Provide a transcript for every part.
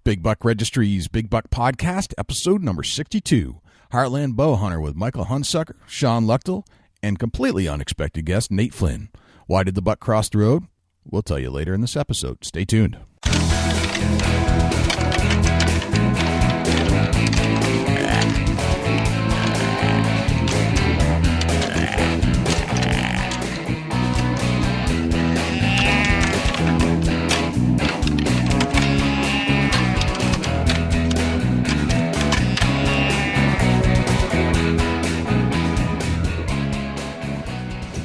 Big Buck Registry's Big Buck Podcast, episode number 62. Heartland Bowhunter with Michael Hunsucker, Shawn Luchtel, and completely unexpected guest Nate Flynn. Why did the buck cross the road? We'll tell you later in this episode. Stay tuned.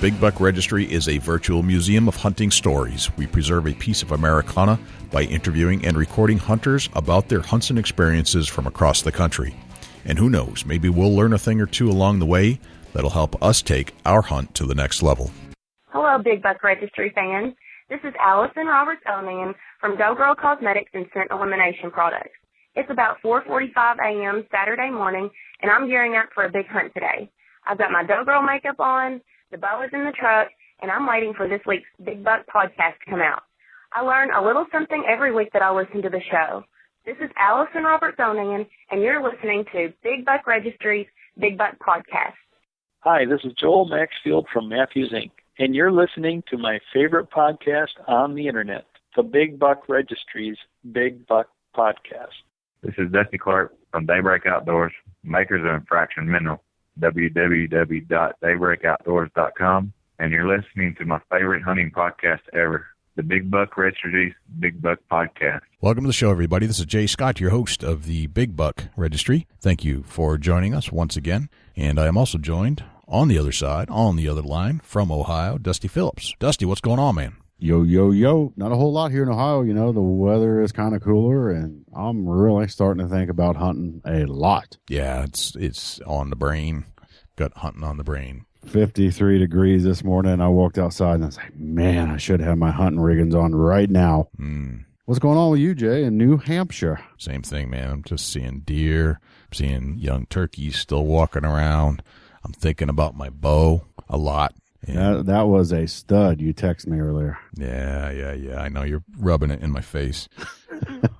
Big Buck Registry is a virtual museum of hunting stories. We preserve a piece of Americana by interviewing and recording hunters about their hunts and experiences from across the country. And who knows, maybe we'll learn a thing or two along the way that'll help us take our hunt to the next level. Hello, Big Buck Registry fans. This is Allison Roberts-Oman from Go Girl Cosmetics and Scent Elimination Products. It's about 4:45 a.m. Saturday morning, and I'm gearing up for a big hunt today. I've got my Go Girl makeup on, the bow is in the truck, and I'm waiting for this week's Big Buck podcast to come out. I learn a little something every week that I listen to the show. This is Allison Roberts-Onan, and you're listening to Big Buck Registry's Big Buck Podcast. Hi, this is Joel Maxfield from Matthews Inc., and you're listening to my favorite podcast on the internet, the Big Buck Registry's Big Buck Podcast. This is Dusty Clark from Daybreak Outdoors, makers of Infraction Mineral. www.daybreakoutdoors.com, and you're listening to my favorite hunting podcast ever, the Big Buck Registry's Big Buck Podcast. Welcome to the show, everybody. This is Jay Scott, your host of the Big Buck Registry. Thank you for joining us once again. And I am also joined on the other side, on the other line, from Ohio, Dusty Phillips. Dusty, what's going on, man? Yo, yo, yo. Not a whole lot here in Ohio. You know, the weather is kind of cooler, and I'm really starting to think about hunting a lot. Yeah, it's on the brain. Got hunting on the brain. 53 degrees this morning. I walked outside, and I was like, man, I should have my hunting riggings on right now. What's going on with you, Jay, in New Hampshire? Same thing, man. I'm just seeing deer, seeing young turkeys still walking around. I'm thinking about my bow a lot. That was a stud you texted me earlier. Yeah. I know you're rubbing it in my face.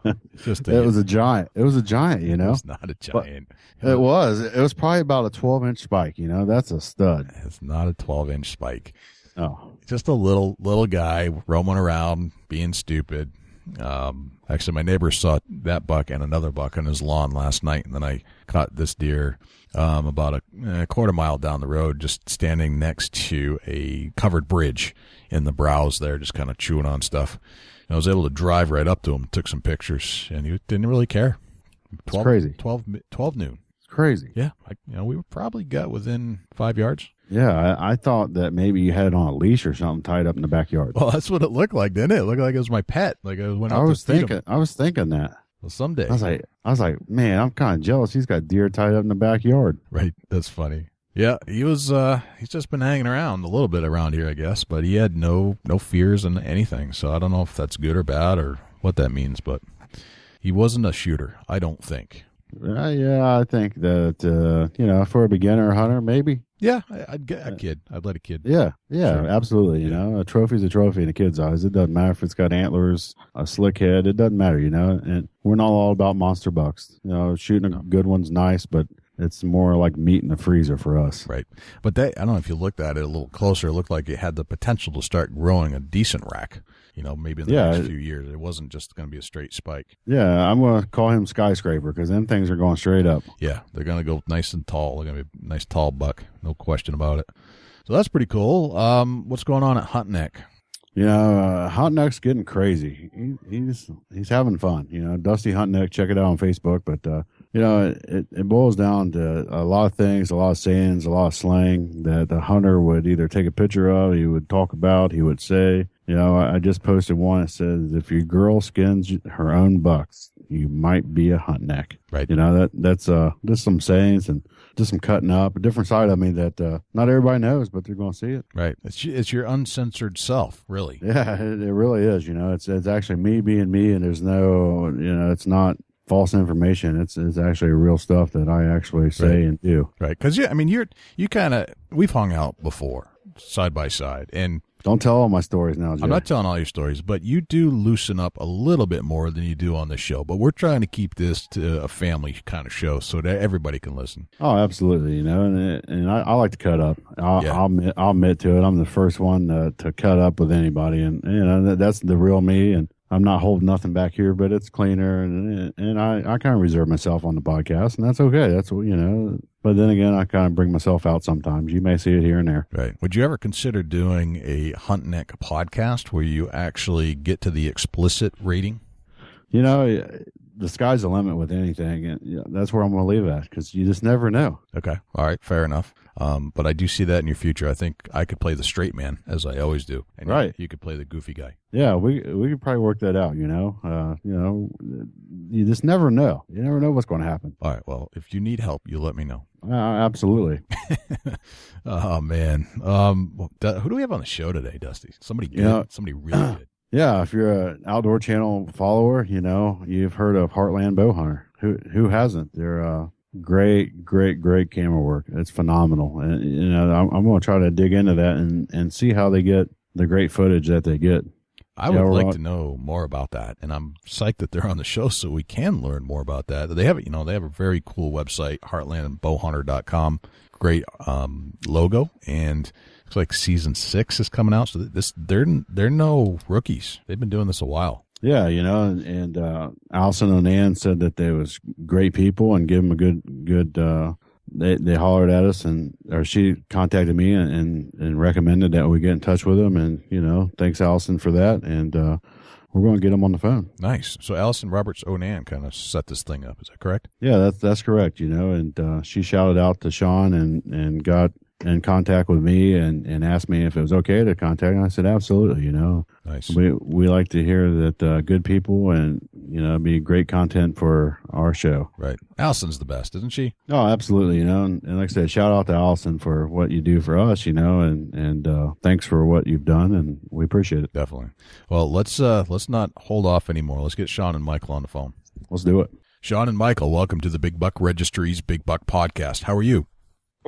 It was a giant. It was a giant, you know. It's not a giant. It was. It was probably about a 12-inch spike, you know. That's a stud. It's not a 12-inch spike. Oh. Just a little guy roaming around being stupid. Actually, my neighbor saw that buck and another buck on his lawn last night, and then I caught this deer about a quarter mile down the road, just standing next to a covered bridge in the browse there, just kind of chewing on stuff. And I was able to drive right up to him, took some pictures, and he didn't really care. It's crazy. 12 noon. It's crazy. Yeah. We probably got within 5 yards. Yeah, I thought that maybe you had it on a leash or something tied up in the backyard. Well, that's what it looked like, didn't it? It looked like it was my pet. Like I was thinking that. Well, someday. I was like, man, I'm kind of jealous. He's got deer tied up in the backyard. Right. That's funny. Yeah, he was. He's just been hanging around a little bit around here, I guess. But he had no fears in anything. So I don't know if that's good or bad or what that means. But he wasn't a shooter, I don't think. Yeah, I think that for a beginner hunter, maybe. Yeah, I'd get a kid. I'd let a kid. Yeah, sure. Absolutely. You Yeah. know, a trophy's a trophy in a kid's eyes. It doesn't matter if it's got antlers, a slick head. It doesn't matter, you know. And we're not all about monster bucks. You know, shooting a good one's nice, but it's more like meat in the freezer for us. Right. But I don't know if you looked at it a little closer, it looked like it had the potential to start growing a decent rack. You know, maybe in the next few years. It wasn't just going to be a straight spike. Yeah, I'm going to call him Skyscraper because them things are going straight up. Yeah, they're going to go nice and tall. They're going to be a nice tall buck. No question about it. So that's pretty cool. What's going on at Hunt&neck? You know, Hunt&neck's getting crazy. He's having fun. You know, Dusty Hunt&neck, check it out on Facebook. But, it boils down to a lot of things, a lot of sayings, a lot of slang that the hunter would either take a picture of, he would talk about, he would say. You know, I just posted one that says, if your girl skins her own bucks, you might be a Hunt&neck. Right. You know, that's just some sayings and just some cutting up, a different side of me that not everybody knows, but they're going to see it. Right. It's your uncensored self, really. Yeah, it really is. You know, it's actually me being me, and there's no, you know, it's not false information. It's actually real stuff that I actually say and do. Right. Because, we've hung out before, side by side, and Don't tell all my stories now, Jay. I'm not telling all your stories, but you do loosen up a little bit more than you do on the show. But we're trying to keep this to a family kind of show so that everybody can listen. Oh, absolutely. And I like to cut up. I'll admit to it. I'm the first one to cut up with anybody, and that's the real me. And I'm not holding nothing back here, but it's cleaner, and I kind of reserve myself on the podcast, and that's okay. That's what. But then again, I kind of bring myself out sometimes. You may see it here and there. Right. Would you ever consider doing a Hunt Neck podcast where you actually get to the explicit rating? The sky's the limit with anything, and that's where I'm going to leave it because you just never know. Okay. All right. Fair enough. But I do see that in your future. I think I could play the straight man, as I always do. And right. You could play the goofy guy. Yeah, we could probably work that out, you just never know. You never know what's going to happen. All right. Well, if you need help, you let me know. Absolutely. Oh, man. Who do we have on the show today, Dusty? Somebody good? Somebody really good. Yeah, if you're an Outdoor Channel follower, you've heard of Heartland Bowhunter. Who hasn't? They're great camera work. It's phenomenal. And I'm going to try to dig into that and see how they get the great footage that they get. I would like to know more about that, and I'm psyched that they're on the show so we can learn more about that. They have a very cool website, heartlandbowhunter.com. Great logo, and looks like season 6 is coming out. So they're no rookies. They've been doing this a while. Yeah, and Allison and Ann said that they was great people and give them a good. They hollered at us or she contacted me and recommended that we get in touch with them. And, thanks Allison for that. And, we're going to get them on the phone. Nice. So Allison Roberts Onan kind of set this thing up. Is that correct? Yeah, that's correct. And, she shouted out to Shawn and got in contact with me and asked me if it was okay to contact him. I said, absolutely. Nice. We like to hear that, good people and, be great content for our show. Right. Allison's the best, isn't she? Oh, absolutely. And like I said, shout out to Allison for what you do for us, and thanks for what you've done, and we appreciate it. Definitely. Well, let's not hold off anymore. Let's get Shawn and Michael on the phone. Let's do it. Shawn and Michael, welcome to the Big Buck Registry's Big Buck Podcast. How are you?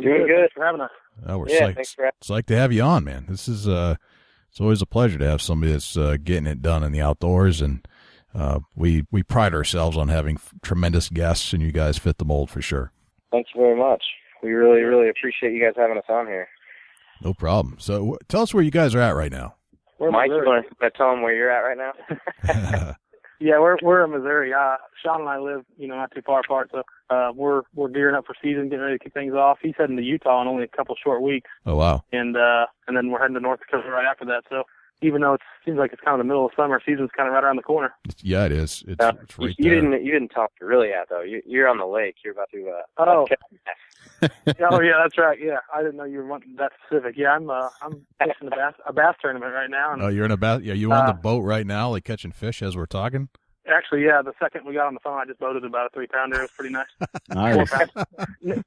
Doing good. For having us. Oh, we're psyched. Thanks for having us. It's like to have you on, man. This is it's always a pleasure to have somebody that's getting it done in the outdoors, and we pride ourselves on having tremendous guests, and you guys fit the mold for sure. Thank you very much. We really, really appreciate you guys having us on here. No problem. So tell us where you guys are at right now. Mike, you want to tell them where you're at right now? Yeah, we're in Missouri. Shawn and I live, not too far apart, so we're gearing up for season, getting ready to kick things off. He's heading to Utah in only a couple short weeks. Oh wow! And then we're heading to North Dakota right after that. So even though it seems like it's kind of the middle of summer, season's kind of right around the corner. Yeah, it is. It's right you there. You didn't tell me you're really at though. You're on the lake. You're about to. Oh yeah, that's right. Yeah, I didn't know you were that specific. Yeah, I'm fishing a bass tournament right now. And, you're in a bass. Yeah, you on the boat right now, like catching fish as we're talking. Actually, yeah, the second we got on the phone, I just boated about a 3-pounder. It was pretty nice. Nice.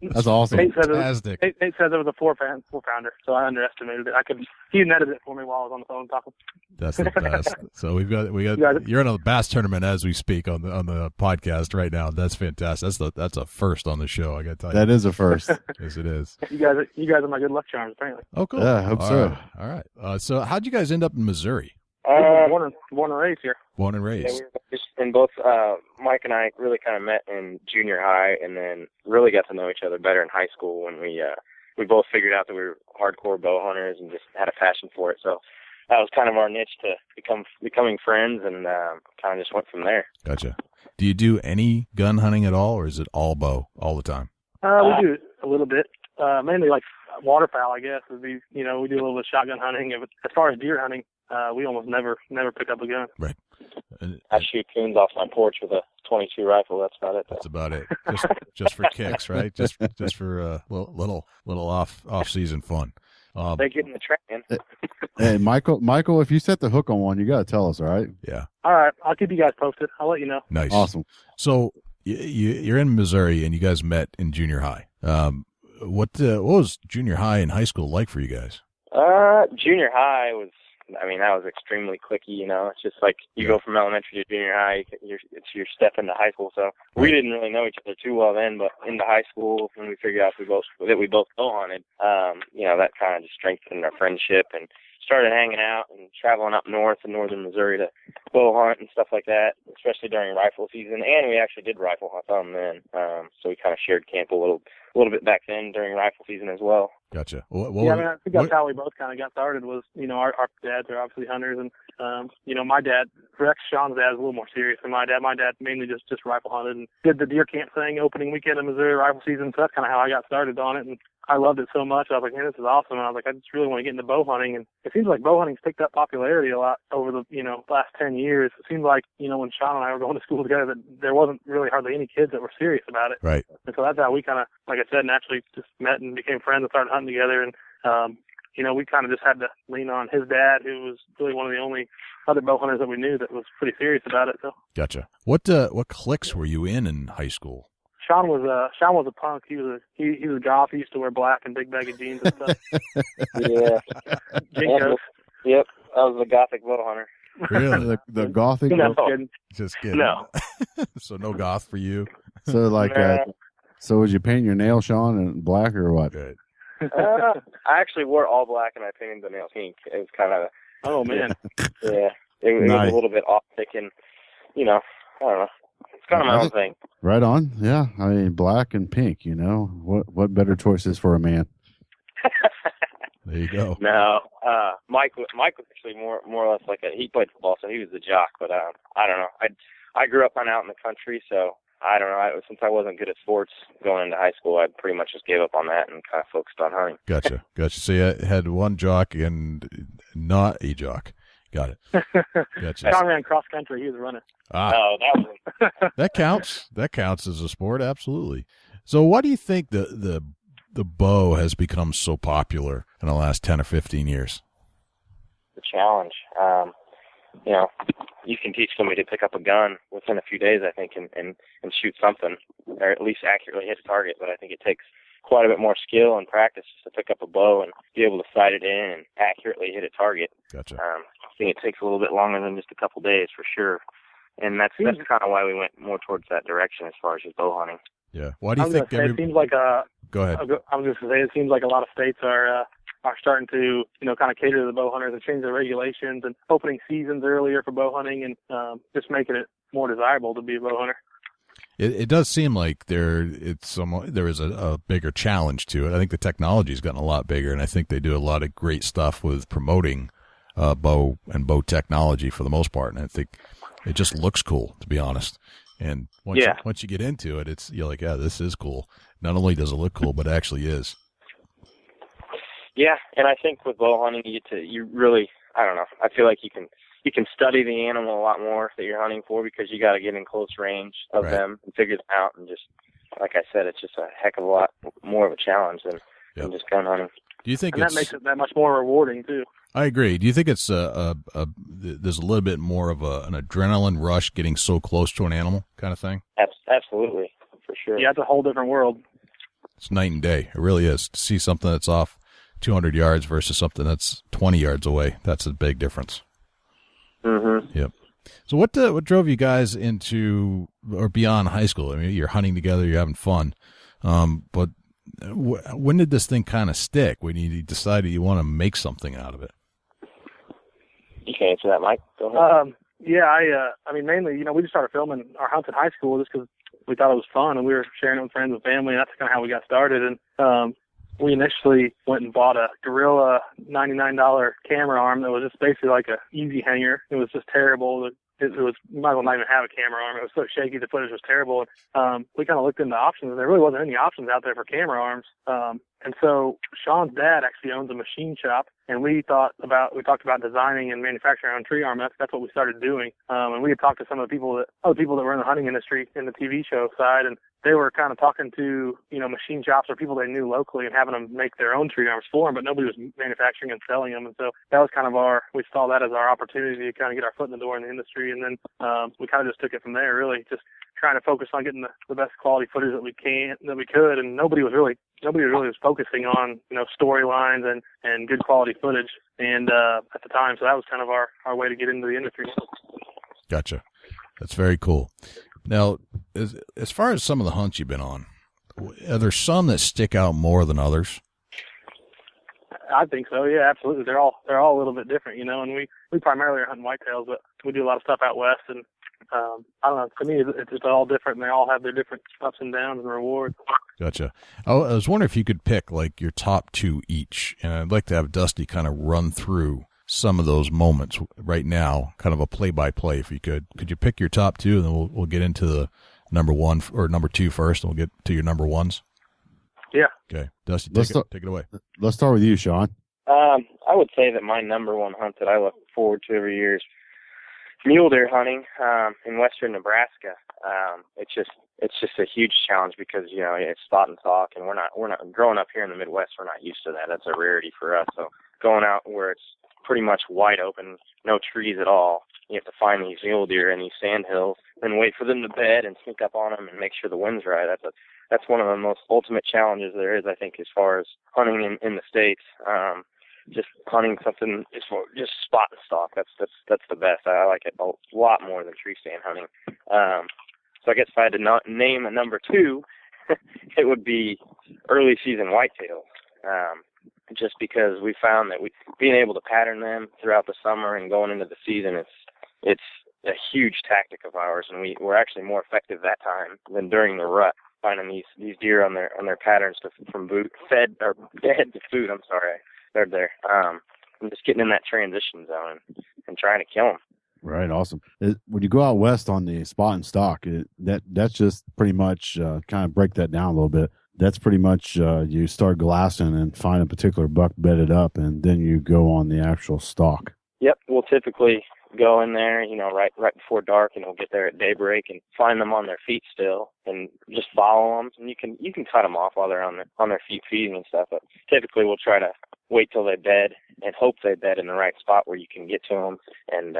That's awesome. Nate said Fantastic. Nate says it was a 4-pounder, so I underestimated it. He netted it for me while I was on the phone talking. That's the best. So we got you're in a bass tournament as we speak on the podcast right now. That's fantastic. That's a first on the show. I got to tell you. That is a first. Yes, it is. You guys are my good luck charms, apparently. Oh, cool. Yeah, I hope so. All right. So how'd you guys end up in Missouri? Born and raised here. Born and raised. Yeah, we were just in both. Mike and I really kind of met in junior high, and then really got to know each other better in high school when we both figured out that we were hardcore bow hunters and just had a passion for it. So that was kind of our niche to becoming friends, and kind of just went from there. Gotcha. Do you do any gun hunting at all, or is it all bow all the time? We do a little bit, mainly like waterfowl, I guess. We do a little bit of shotgun hunting. As far as deer hunting, we almost never pick up a gun. Right. I shoot coons off my porch with a .22 rifle. That's about it. That's about it. Just for kicks, right? Just for a little off season fun. They get in the trap, man. Hey, Michael, if you set the hook on one, you got to tell us, all right? Yeah. All right, I'll keep you guys posted. I'll let you know. Nice. Awesome. So you're in Missouri, and you guys met in junior high. What was junior high and high school like for you guys? Junior high was. That was extremely cliquey, It's just like you go from elementary to junior high, it's your step into high school. So we didn't really know each other too well then, but into high school, when we figured out that we both bow hunted, that kind of just strengthened our friendship and started hanging out and traveling up north in northern Missouri to bow hunt and stuff like that, especially during rifle season. And we actually did rifle hunt on then, so we kind of shared camp a little bit back then during rifle season as well. Gotcha. Yeah, I mean, I think that's how we both kind of got started was, our dads are obviously hunters, and, my dad, Rex, Sean's dad, is a little more serious than my dad. My dad mainly just rifle hunted and did the deer camp thing opening weekend in Missouri rifle season, so that's kind of how I got started on it, and I loved it so much. I was like, man, this is awesome. And I was like, I just really want to get into bow hunting. And it seems like bow hunting's picked up popularity a lot over the, last 10 years. It seems like, when Shawn and I were going to school together, that there wasn't really hardly any kids that were serious about it. Right. And so that's how we kind of, like I said, naturally just met and became friends and started hunting together. And, we kind of just had to lean on his dad, who was really one of the only other bow hunters that we knew that was pretty serious about it. So. Gotcha. What cliques were you in high school? Shawn was a punk. He was a goth. He used to wear black and big baggy jeans and stuff. Yeah. Yep. I was a gothic bow hunter. Really? the gothic? No. Kidding. Just kidding. No. So no goth for you? So so would you paint your nails, Shawn, in black or what? Good. I actually wore all black and I painted the nails pink. It was kind of. Oh man. Yeah. It was a little bit off thinking. I don't know. It's kind of my own thing. Right on. Yeah. I mean, black and pink, what better choices for a man? There you go. No. Mike was actually more or less like he played football, so he was the jock, but I don't know. I grew up out in the country, so I don't know. Since I wasn't good at sports going into high school, I pretty much just gave up on that and kind of focused on hunting. Gotcha. So you had one jock and not a jock. Got it. Gotcha. Shawn ran cross country. He was a runner. Oh, that was that counts. That counts as a sport, absolutely. So, why do you think the bow has become so popular in the last 10 or 15 years? The challenge. You can teach somebody to pick up a gun within a few days, I think, and shoot something, or at least accurately hit a target. But I think it takes quite a bit more skill and practice just to pick up a bow and be able to sight it in and accurately hit a target. Gotcha. I think it takes a little bit longer than just a couple days for sure. And that's kind of why we went more towards that direction as far as just bow hunting. Yeah. Why do you think? It seems like Go ahead. I was just going to say it seems like a lot of states are starting to kind of cater to the bow hunters and change their regulations and opening seasons earlier for bow hunting and just making it more desirable to be a bow hunter. It does seem like there is a bigger challenge to it. I think the technology's gotten a lot bigger, and I think they do a lot of great stuff with promoting bow and bow technology for the most part. And I think it just looks cool, to be honest. And once you get into it, you're like, yeah, this is cool. Not only does it look cool, but it actually is. Yeah, and I think with bow hunting, you really, I don't know. I feel like you can study the animal a lot more that you're hunting for because you got to get in close range of them and figure them out. And just like I said, it's just a heck of a lot more of a challenge than just gun hunting. Do you think that makes it that much more rewarding too? I agree. Do you think it's there's a little bit more of an adrenaline rush getting so close to an animal kind of thing? Absolutely, for sure. Yeah, it's a whole different world. It's night and day. It really is. To see something that's off 200 yards versus something that's 20 yards away, that's a big difference. Mm-hmm. Yep. So what drove you guys into or beyond high school? I mean, you're hunting together, you're having fun, but when did this thing kind of stick? When you decided you want to make something out of it? You can answer that, Mike. Go ahead. I mean, mainly, we just started filming our hunts in high school just because we thought it was fun, and we were sharing it with friends and family, and that's kind of how we got started. And we initially went and bought a Gorilla $99 camera arm that was just basically like a easy hanger. It was just terrible. It was, you might as well not even have a camera arm. It was so shaky, the footage was terrible. We kind of looked into options, and there really wasn't any options out there for camera arms. And so Shawn's dad actually owns a machine shop, and we talked about designing and manufacturing our own tree arm. That's what we started doing. And we had talked to some of the people that were in the hunting industry in the TV show side, and they were kind of talking to, machine shops or people they knew locally and having them make their own tree arms for them, but nobody was manufacturing and selling them. And so that was kind of we saw that as our opportunity to kind of get our foot in the door in the industry. And then we kind of just took it from there, really, just trying to focus on getting the best quality footage that we could. And nobody was really focusing on, storylines and good quality footage. And at the time, so that was kind of our way to get into the industry. Gotcha. That's very cool. Now, as far as some of the hunts you've been on, are there some that stick out more than others? I think so. Yeah, absolutely. They're all a little bit different, and we primarily are hunting whitetails, but we do a lot of stuff out west, and I don't know. To me, it's all different, and they all have their different ups and downs and rewards. Gotcha. I was wondering if you could pick like your top two each, and I'd like to have Dusty kind of run through some of those moments right now, kind of a play-by-play, if you could. Could you pick your top two, and then we'll get into the number one or number two first, and we'll get to your number ones? Yeah. Okay. Dusty, take it away. Let's start with you, Shawn. I would say that my number one hunt that I look forward to every year is mule deer hunting in western Nebraska. It's just a huge challenge because it's spot and stalk, and we're not growing up here in the Midwest. We're not used to that. That's a rarity for us. So going out where it's pretty much wide open, no trees at all, you have to find these mule deer in these sand hills and wait for them to bed and sneak up on them and make sure the wind's right. That's one of the most ultimate challenges there is, I think, as far as hunting in the States. Just hunting something just spot and stalk. That's the best. I like it a lot more than tree stand hunting. So I guess if I had to name a number two, it would be early season whitetails. Just because we found that being able to pattern them throughout the summer and going into the season, it's a huge tactic of ours, and we're actually more effective that time than during the rut, finding these deer on their patterns from bed to food. I'm sorry, they're there. I'm just getting in that transition zone and trying to kill them. Right, awesome. When you go out west on the spot and stalk, that's just pretty much kind of break that down a little bit. That's pretty much you start glassing and find a particular buck bedded up, and then you go on the actual stalk. Yep, we'll typically go in there, right before dark, and we'll get there at daybreak and find them on their feet still, and just follow them. And you can cut them off while they're on their feet feeding and stuff. But typically, we'll try to wait till they bed and hope they bed in the right spot where you can get to them and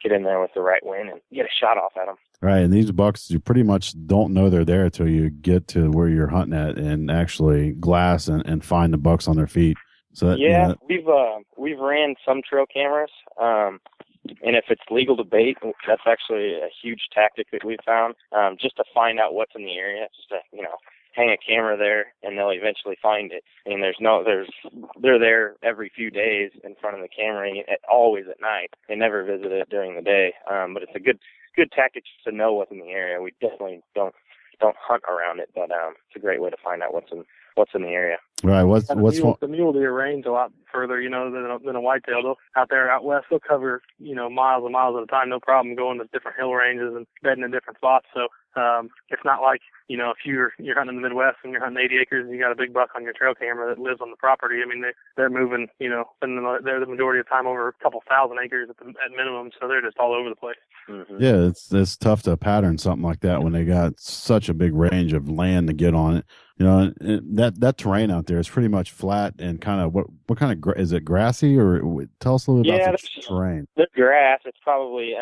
get in there with the right wind and get a shot off at them. Right, and these bucks, you pretty much don't know they're there until you get to where you're hunting at and actually glass and find the bucks on their feet. So we've ran some trail cameras, and if it's legal to bait, that's actually a huge tactic that we've found, just to find out what's in the area, just to hang a camera there, and they'll eventually find it. And they're there every few days in front of the camera, always at night. They never visit it during the day, but it's a good tactic to know what's in the area. We definitely don't hunt around it, but it's a great way to find out what's in the area. Right. The mule deer range a lot further, than a whitetail. They'll out west, they'll cover, miles and miles at a time, no problem, going to different hill ranges and bedding in different spots. So it's not like, if you're hunting in the Midwest and you're hunting 80 acres and you got a big buck on your trail camera that lives on the property. I mean, they're moving, spending the majority of the time over a couple thousand acres at minimum, so they're just all over the place. Mm-hmm. Yeah, it's tough to pattern something like that when they got such a big range of land to get on it. That terrain out there is pretty much flat and kind of what kind of is it, grassy, or tell us a little bit about the terrain? The grass, it's probably,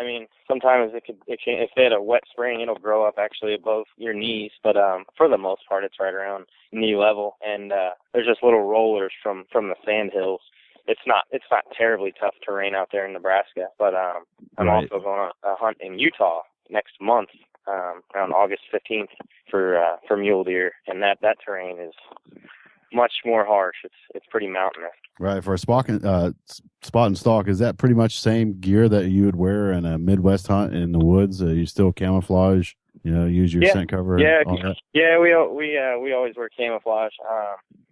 sometimes it can, if they had a wet spring, it'll grow up actually above your knees, but for the most part, it's right around knee level, and there's just little rollers from the sand hills. It's not terribly tough terrain out there in Nebraska, but I'm also going on a hunt in Utah next month, around August 15th for mule deer, and that terrain is much more harsh. It's pretty mountainous. Right. For a spot and stalk, is that pretty much same gear that you would wear in a Midwest hunt in the woods? You still camouflage? Use your scent cover? Yeah. We always wear camouflage.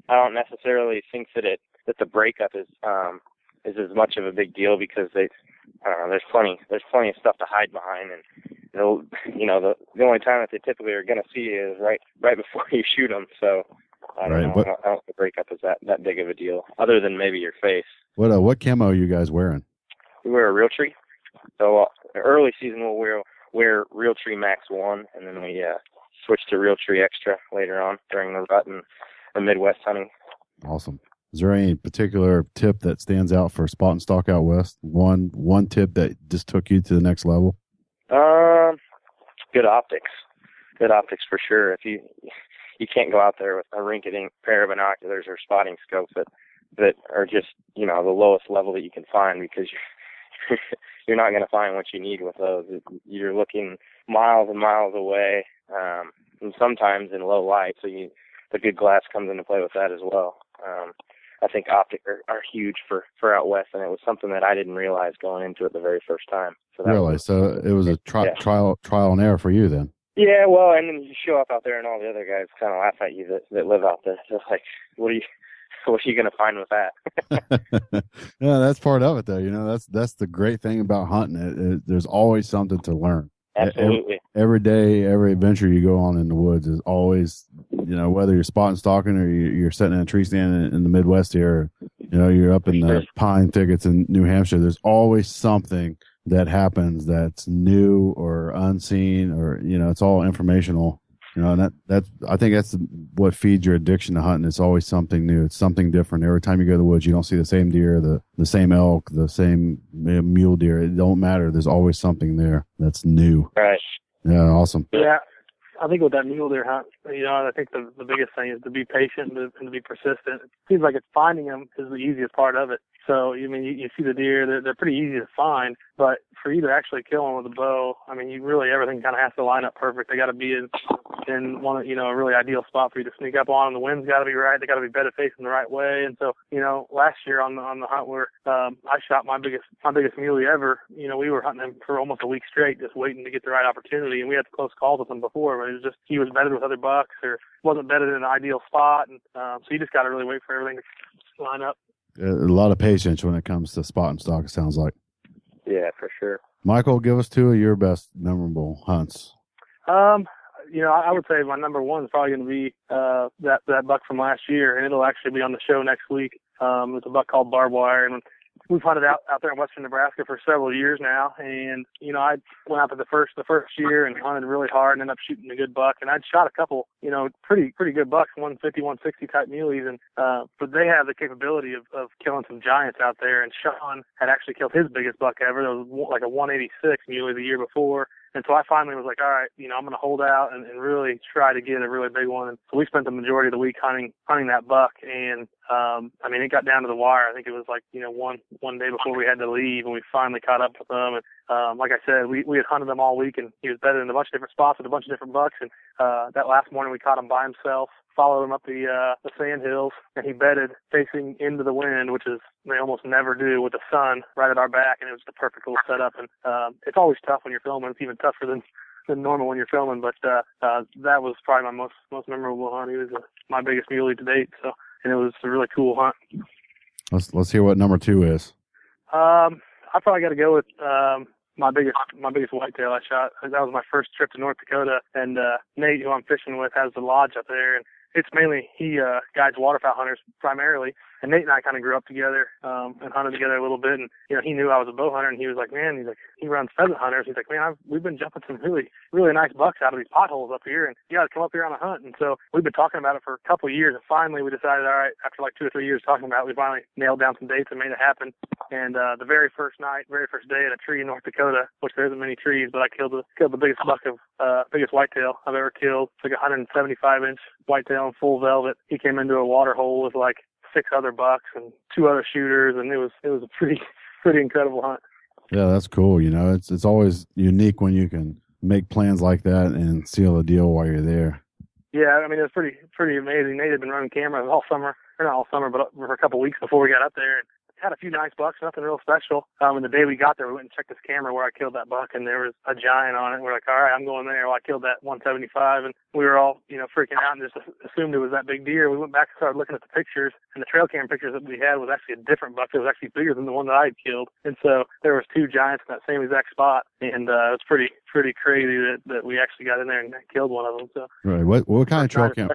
I don't necessarily think that the breakup is as much of a big deal because there's plenty of stuff to hide behind, and the only time that they typically are going to see you is right before you shoot them. So I don't know. I don't think the breakup is that big of a deal, other than maybe your face. What camo are you guys wearing? We wear a Realtree. So early season we'll wear Realtree Max 1, and then we switch to Realtree Extra later on during the rut and the Midwest hunting. Awesome. Is there any particular tip that stands out for spot and stalk out west? One tip that just took you to the next level? Good optics. Good optics for sure. If you can't go out there with a rinky-dink pair of binoculars or spotting scopes that are just the lowest level that you can find, because you're not going to find what you need with those. You're looking miles and miles away, and sometimes in low light. So the good glass comes into play with that as well. I think optic are huge for out west, and it was something that I didn't realize going into it the very first time. So that So it was a trial and error for you then. Yeah, well, and then you show up out there, and all the other guys kind of laugh at you that live out there. They're like, what are you going to find with that? Yeah, that's part of it, though. That's the great thing about hunting. There's always something to learn. Absolutely. Every day, every adventure you go on in the woods is always, whether you're spot and stalking or you're sitting in a tree stand in the Midwest here, or, you're up in the pine thickets in New Hampshire. There's always something that happens that's new or unseen, or it's all informational. And I think that's what feeds your addiction to hunting. It's always something new. It's something different. Every time you go to the woods, you don't see the same deer, the same elk, the same mule deer. It don't matter. There's always something there that's new. Right. Yeah. Awesome. Yeah. I think with that mule deer hunt, I think the biggest thing is to be patient and to be persistent. It seems like finding them is the easiest part of it. So, you see the deer, they're pretty easy to find, but for you to actually kill them with a bow, everything kind of has to line up perfect. They got to be in one, a really ideal spot for you to sneak up on them. The wind's got to be right. They got to be bedded facing the right way. And so, last year on the hunt where I shot my biggest muley ever, we were hunting him for almost a week straight, just waiting to get the right opportunity. And we had close calls with him before, but it was just, he was bedded with other bucks or wasn't bedded in an ideal spot. And so you just got to really wait for everything to line up. A lot of patience when it comes to spot and stalk, it sounds like. Yeah, for sure. Michael, give us 2 of your best memorable hunts. I would say my number one is probably going to be that buck from last year, and it'll actually be on the show next week. It's a buck called Barbed Wire, and we've hunted out there in western Nebraska for several years now. And I went out to the first year and hunted really hard and ended up shooting a good buck. And I'd shot a couple, pretty good bucks, 150, 160 type muleys, and but they have the capability of killing some giants out there. And Shawn had actually killed his biggest buck ever. It was like a 186 muley the year before. And so I finally was like, all right, I'm going to hold out and really try to get a really big one. And so we spent the majority of the week hunting that buck. And, it got down to the wire. I think it was like, one day before we had to leave, and we finally caught up with them. And, like I said, we had hunted them all week, and he was bedded in a bunch of different spots with a bunch of different bucks. And, that last morning we caught him by himself, followed him up the sand hills, and he bedded facing into the wind, which is they almost never do, with the sun right at our back, and it was the perfect little setup. And it's always tough when you're filming. It's even tougher than normal when you're filming, but that was probably my most memorable hunt. He was my biggest muley to date, and it was a really cool hunt. Let's hear what number 2 is. I probably got to go with my biggest whitetail I shot. That was my first trip to North Dakota, and Nate, who I'm fishing with, has the lodge up there, and it's mainly he guides waterfowl hunters primarily. And Nate and I kind of grew up together and hunted together a little bit. And he knew I was a bow hunter, and he was like, man, he runs pheasant hunters. He's like, man, we've been jumping some really, really nice bucks out of these potholes up here, and you got to come up here on a hunt. And so we've been talking about it for a couple of years, and finally we decided, all right, after like 2 or 3 years talking about it, we finally nailed down some dates and made it happen. And the very first day at a tree in North Dakota, which there isn't many trees, but I killed the biggest buck of biggest whitetail I've ever killed. It's like a 175-inch whitetail in full velvet. He came into a water hole with like 6 other bucks and 2 other shooters, and it was a pretty incredible hunt. Yeah, that's cool. It's always unique when you can make plans like that and seal a deal while you're there. Yeah, it was pretty amazing. Nate had been running cameras all summer, or not all summer, but for a couple of weeks before we got up there, and had a few nice bucks, nothing real special. And the day we got there, we went and checked this camera where I killed that buck, and there was a giant on it. We're like, all right, I'm going there. Well, I killed that 175, and we were all, freaking out and just assumed it was that big deer. We went back and started looking at the pictures, and the trail cam pictures that we had was actually a different buck. It was actually bigger than the one that I had killed. And so there was 2 giants in that same exact spot, and it was pretty crazy that we actually got in there and killed one of them. So right, what kind of trail cam?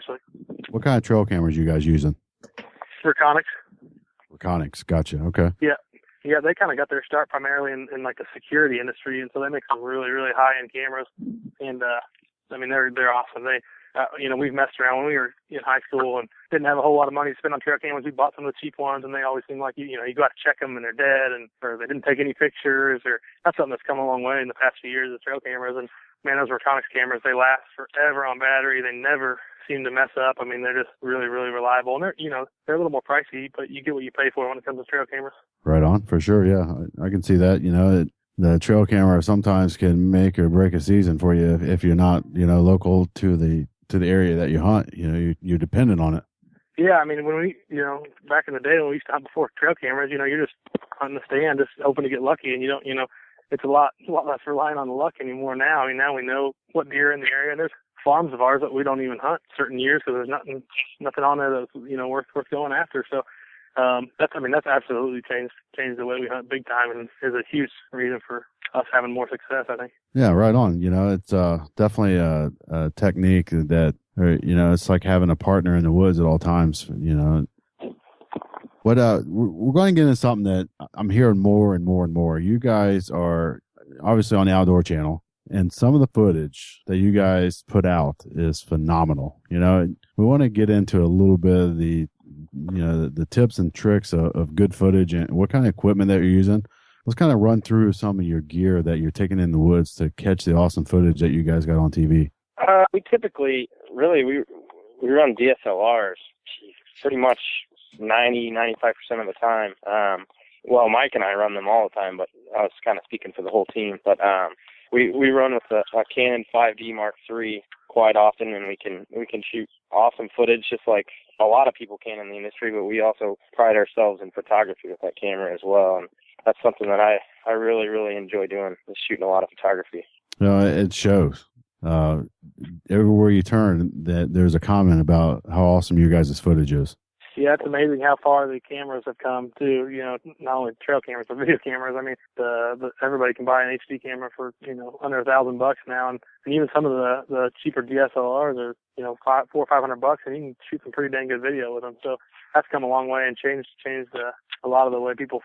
What kind of trail cameras you guys using? Reconics, gotcha. Okay. Yeah, they kind of got their start primarily in like the security industry, and so they make some really, really high-end cameras. And they're awesome. They, we've messed around when we were in high school and didn't have a whole lot of money to spend on trail cameras. We bought some of the cheap ones, and they always seem like you go out to check them and they're dead, or they didn't take any pictures, or that's something that's come a long way in the past few years of trail cameras. And man, those Reconics cameras, they last forever on battery. They never seem to mess up. They're just really, really reliable, and they're a little more pricey, but you get what you pay for when it comes to trail cameras. Right on, for sure. Yeah, I can see that. The trail camera sometimes can make or break a season for you if you're not, local to the area that you hunt. You're dependent on it. Yeah, I mean, when we, back in the day when we used to hunt before trail cameras, you're just hunting the stand, just hoping to get lucky, and you don't, it's a lot less relying on the luck anymore now. I mean, now we know what deer are in the area, and there's farms of ours that we don't even hunt certain years because there's nothing on there that's, worth going after. So, that's absolutely changed the way we hunt big time, and is a huge reason for us having more success, I think. Yeah, right on. It's definitely a technique that, it's like having a partner in the woods at all times. What we're going to get into something that I'm hearing more and more and more. You guys are obviously on the Outdoor Channel, and some of the footage that you guys put out is phenomenal. We want to get into a little bit of the tips and tricks of good footage and what kind of equipment that you're using. Let's kind of run through some of your gear that you're taking in the woods to catch the awesome footage that you guys got on TV. We typically, we run DSLRs pretty much 95% of the time. Well, Mike and I run them all the time, but I was kind of speaking for the whole team. But we run with a Canon 5D Mark III quite often, and we can shoot awesome footage just like a lot of people can in the industry, but we also pride ourselves in photography with that camera as well. And that's something that I really, really enjoy doing, is shooting a lot of photography. It shows. Everywhere you turn, that there's a comment about how awesome your guys' footage is. Yeah, it's amazing how far the cameras have come too. Not only trail cameras but video cameras. I mean, everybody can buy an HD camera for under $1,000 now, and even some of the cheaper DSLRs are $400 or $500, and you can shoot some pretty dang good video with them. So that's come a long way and changed a lot of the way people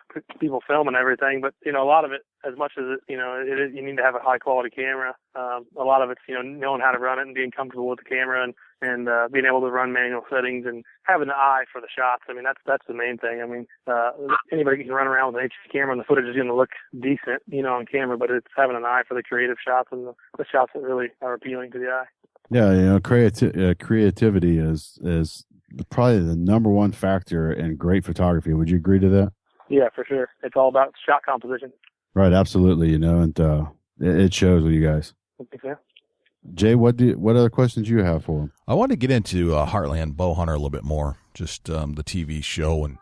film and everything. But a lot of it, as much as you need to have a high quality camera. A lot of it's knowing how to run it and being comfortable with the camera and being able to run manual settings and having the eye for the shots. I mean, that's the main thing. I mean, anybody can run around with an HD camera and the footage is going to look decent, on camera, but it's having an eye for the creative shots and the shots that really are appealing to the eye. Yeah, creativity is probably the number one factor in great photography. Would you agree to that? Yeah, for sure. It's all about shot composition. Right, absolutely. And it shows with you guys. Yeah. Jay, what other questions you have for him? I want to get into Heartland Bowhunter a little bit more, just the TV show. And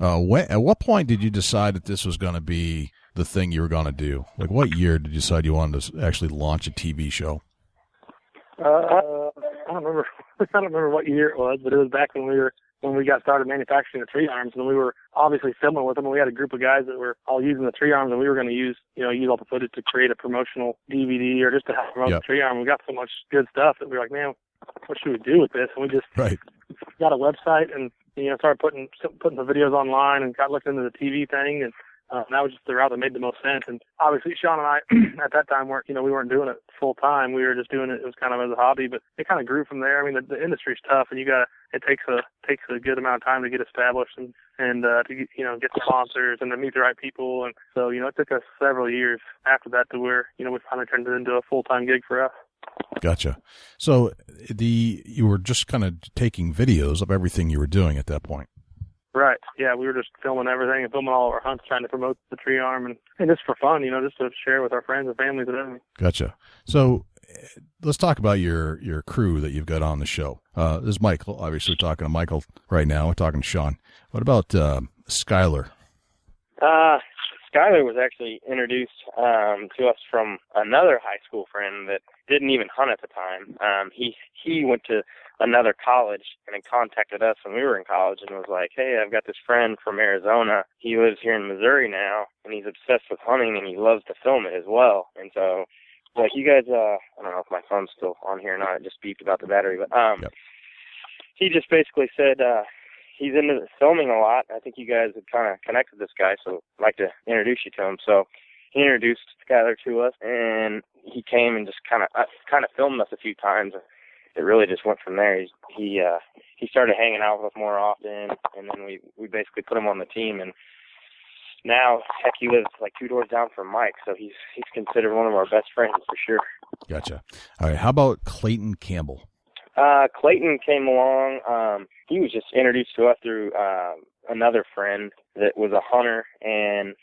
at what point did you decide that this was going to be the thing you were going to do? Like, what year did you decide you wanted to actually launch a TV show? I don't remember. I don't remember what year it was, but it was back when we got started manufacturing the tree arms, and we were obviously filming with them. And we had a group of guys that were all using the tree arms, and we were going to use all the footage to create a promotional DVD or just to help promote the tree arm. We got so much good stuff that we were like, man, what should we do with this? And we just got a website and started putting the videos online and got looked into the TV thing, and that was just the route that made the most sense. And obviously, Shawn and I, at that time, we weren't doing it full time. We were just doing it. It was kind of as a hobby, but it kind of grew from there. I mean, the industry's tough, and it takes a good amount of time to get established and to get the sponsors and to meet the right people. And so, it took us several years after that to where, we finally turned it into a full-time gig for us. Gotcha. So you were just kind of taking videos of everything you were doing at that point. Right. Yeah, we were just filming everything and filming all of our hunts, trying to promote the tree arm and just for fun, just to share with our friends and families and everything. Gotcha. So let's talk about your crew that you've got on the show. This is Michael. Obviously, we're talking to Michael right now. We're talking to Shawn. What about Skylar? Skylar was actually introduced to us from another high school friend that didn't even hunt at the time. He went to another college and had contacted us when we were in college and was like, hey, I've got this friend from Arizona. He lives here in Missouri now, and he's obsessed with hunting, and he loves to film it as well. And so, like, you guys, I don't know if my phone's still on here or not. It just beeped about the battery. But he just basically said he's into filming a lot. I think you guys had kind of connected this guy, so I'd like to introduce you to him. So he introduced Skylar to us, and he came and just kind of filmed us a few times. It really just went from there. He started hanging out with us more often, and then we basically put him on the team. And now, heck, he lives like 2 doors down from Mike, so he's considered one of our best friends for sure. Gotcha. All right, how about Clayton Campbell? Clayton came along. He was just introduced to us through another friend that was a hunter, and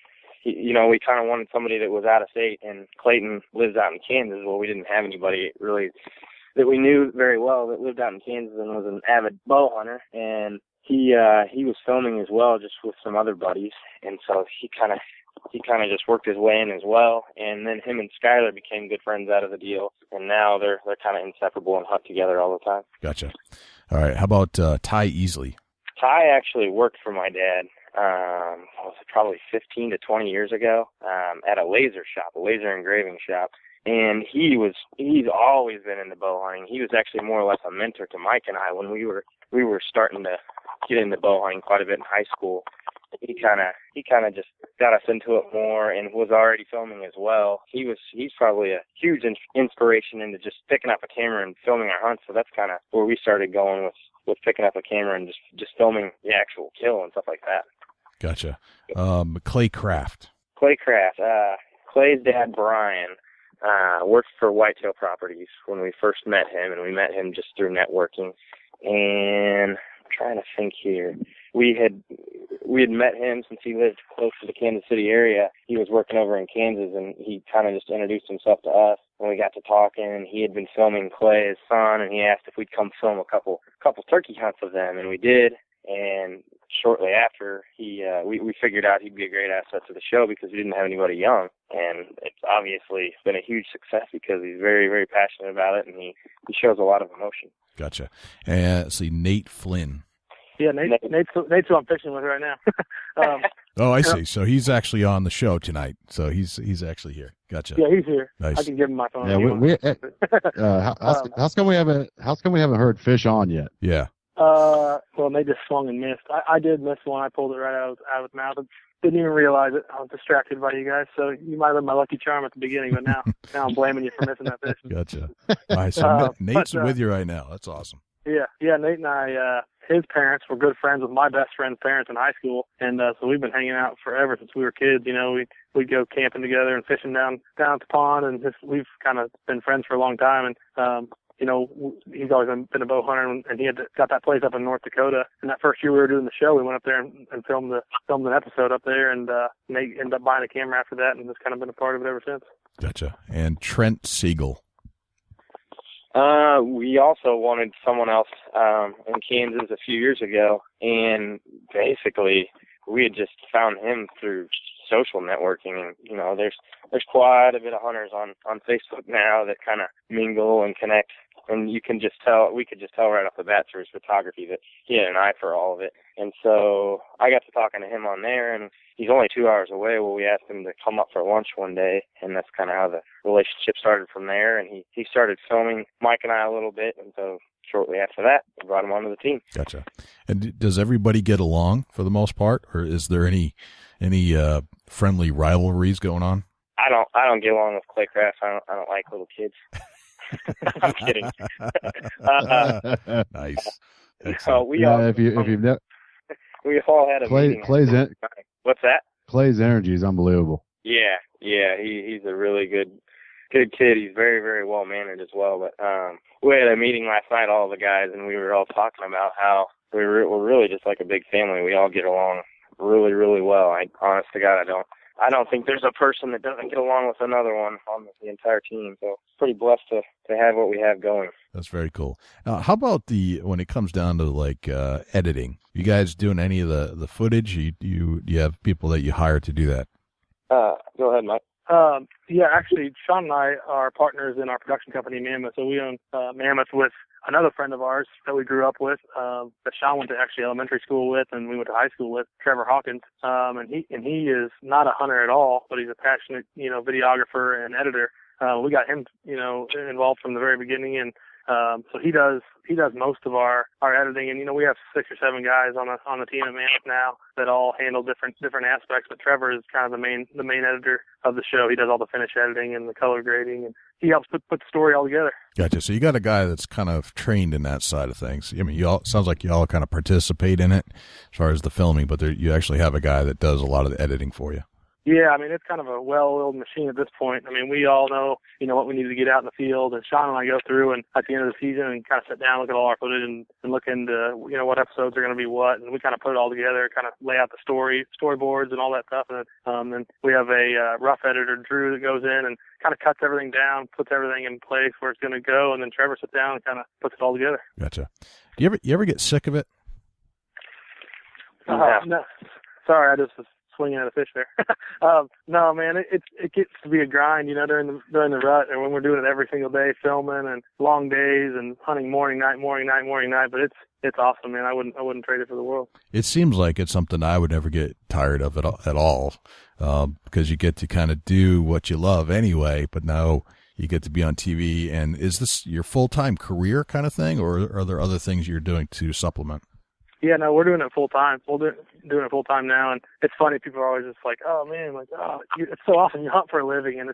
we kind of wanted somebody that was out of state, and Clayton lives out in Kansas. Well, we didn't have anybody really we knew very well that lived out in Kansas and was an avid bow hunter, and he was filming as well, just with some other buddies, and so he kind of just worked his way in as well, and then him and Skyler became good friends out of the deal, and now they're kind of inseparable and hunt together all the time. Gotcha. All right, how about Ty Easley? Ty actually worked for my dad, probably 15 to 20 years ago, at a laser engraving shop. And he's always been into bow hunting. He was actually more or less a mentor to Mike and I when we were starting to get into bow hunting quite a bit in high school. He kind of just got us into it more and was already filming as well. He's probably a huge inspiration into just picking up a camera and filming our hunts. So that's kind of where we started going with picking up a camera and just filming the actual kill and stuff like that. Gotcha. Clay Craft. Clay's dad, Brian, worked for Whitetail Properties when we first met him, and we met him just through networking. And I'm trying to think here. We had met him since he lived close to the Kansas City area. He was working over in Kansas, and he kind of just introduced himself to us. And we got to talking, and he had been filming Clay, his son, and he asked if we'd come film a couple turkey hunts with them, and we did. And shortly after, we figured out he'd be a great asset to the show because we didn't have anybody young. And it's obviously been a huge success because he's very, very passionate about it, and he shows a lot of emotion. Gotcha. And let's see, Nate Flynn. Yeah, Nate's who I'm fishing with right now. Oh, I see. So he's actually on the show tonight. So he's actually here. Gotcha. Yeah, he's here. Nice. I can give him my phone. Yeah, how come we haven't heard Fish on yet? Yeah. Well, they just swung and missed. I did miss one. I pulled it right out of his mouth. Didn't even realize it. I was distracted by you guys. So you might have been my lucky charm at the beginning, but now I'm blaming you for missing that fish. Gotcha. All right, so Nate's with you right now. That's awesome. Yeah, Nate and I, his parents were good friends with my best friend's parents in high school, and so we've been hanging out forever since we were kids. You know, we'd go camping together and fishing down at the pond, and we've kind of been friends for a long time. And you know, he's always been a bow hunter, and he had got that place up in North Dakota. And that first year we were doing the show, we went up there and filmed an episode up there, and Nate ended up buying a camera after that, and has kind of been a part of it ever since. Gotcha. And Trent Siegel. We also wanted someone else in Kansas a few years ago, and basically we had just found him through social networking. And you know, there's quite a bit of hunters on Facebook now that kind of mingle and connect, and we could just tell right off the bat through his photography that he had an eye for all of it. And so I got to talking to him on there, and he's only 2 hours away. Well, we asked him to come up for lunch one day, and that's kind of how the relationship started from there. And he started filming Mike and I a little bit, and so shortly after that, we brought him onto the team. Gotcha. And does everybody get along for the most part, or is there any friendly rivalries going on? I don't get along with Clay Craft. I don't like little kids. I'm kidding. Nice. So we all had a meeting. What's that? Clay's energy is unbelievable. Yeah. He's a really good kid. He's very, very well mannered as well. But we had a meeting last night, all the guys, and we were all talking about how we're really just like a big family. We all get along really, really well. Honest to God, I don't think there's a person that doesn't get along with another one on the entire team. So pretty blessed to have what we have going. That's very cool. How about when it comes down to like editing? You guys doing any of the footage? You have people that you hire to do that? Go ahead, Mike. Yeah, actually, Shawn and I are partners in our production company, Mammoth. So we own Mammoth with another friend of ours that we grew up with, that Shawn went to actually elementary school with, and we went to high school with, Trevor Hawkins. And he is not a hunter at all, but he's a passionate, videographer and editor. We got him, involved from the very beginning, and so he does most of our editing. And we have 6 or 7 guys on the team at Mammoth now that all handle different aspects. But Trevor is kind of the main editor of the show. He does all the finish editing and the color grading, and he helps put the story all together. Gotcha. So you got a guy that's kind of trained in that side of things. I mean, sounds like you all kind of participate in it as far as the filming, but you actually have a guy that does a lot of the editing for you. Yeah, I mean, it's kind of a well-oiled machine at this point. I mean, we all know, what we need to get out in the field, and Shawn and I go through and at the end of the season and kind of sit down, look at all our footage and look into, what episodes are going to be what, and we kind of put it all together, kind of lay out the storyboards and all that stuff, and then we have a rough editor, Drew, that goes in and kind of cuts everything down, puts everything in place where it's going to go, and then Trevor sits down and kind of puts it all together. Gotcha. Do you ever get sick of it? No. Sorry, I just was swinging at a fish there. No, man, it gets to be a grind, during the rut, and when we're doing it every single day, filming and long days and hunting morning, night. But it's awesome, man. I wouldn't trade it for the world. It seems like it's something I would never get tired of at all, because you get to kind of do what you love anyway. But now you get to be on TV. And is this your full-time career kind of thing, or are there other things you're doing to supplement? Yeah, no, we're doing it full time. We're doing it full time now, and it's funny. People are always just like, "Oh man, it's so awesome. You hunt for a living," and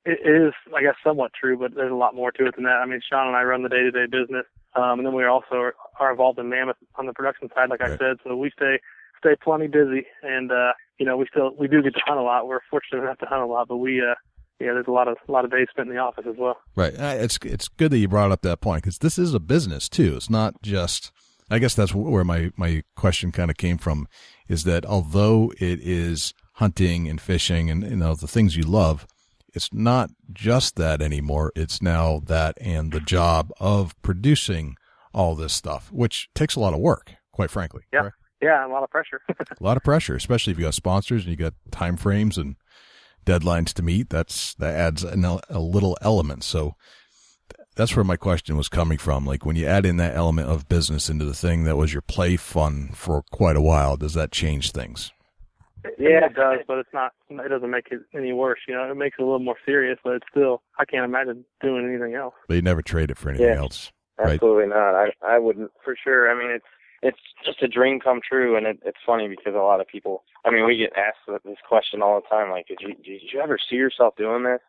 it is, I guess, somewhat true, but there's a lot more to it than that. I mean, Shawn and I run the day-to-day business, and then we also are involved in Mammoth on the production side, like I said. So we stay plenty busy, and we do get to hunt a lot. We're fortunate enough to hunt a lot, but there's a lot of days spent in the office as well. Right. It's good that you brought up that point, because this is a business too. It's not just. I guess that's where my question kind of came from, is that although it is hunting and fishing and the things you love, it's not just that anymore. It's now that and the job of producing all this stuff, which takes a lot of work, quite frankly. Yeah, correct? Yeah, a lot of pressure. A lot of pressure, especially if you got sponsors and you got time frames and deadlines to meet. That adds a little element. So that's where my question was coming from. Like, when you add in that element of business into the thing that was your play fun for quite a while, does that change things? Yeah, it does, but it doesn't make it any worse. It makes it a little more serious, but it's still, I can't imagine doing anything else. But you never trade it for anything else, right? Absolutely not. I wouldn't, for sure. I mean, it's just a dream come true, and it's funny because a lot of people, I mean, we get asked this question all the time, like, did you ever see yourself doing this?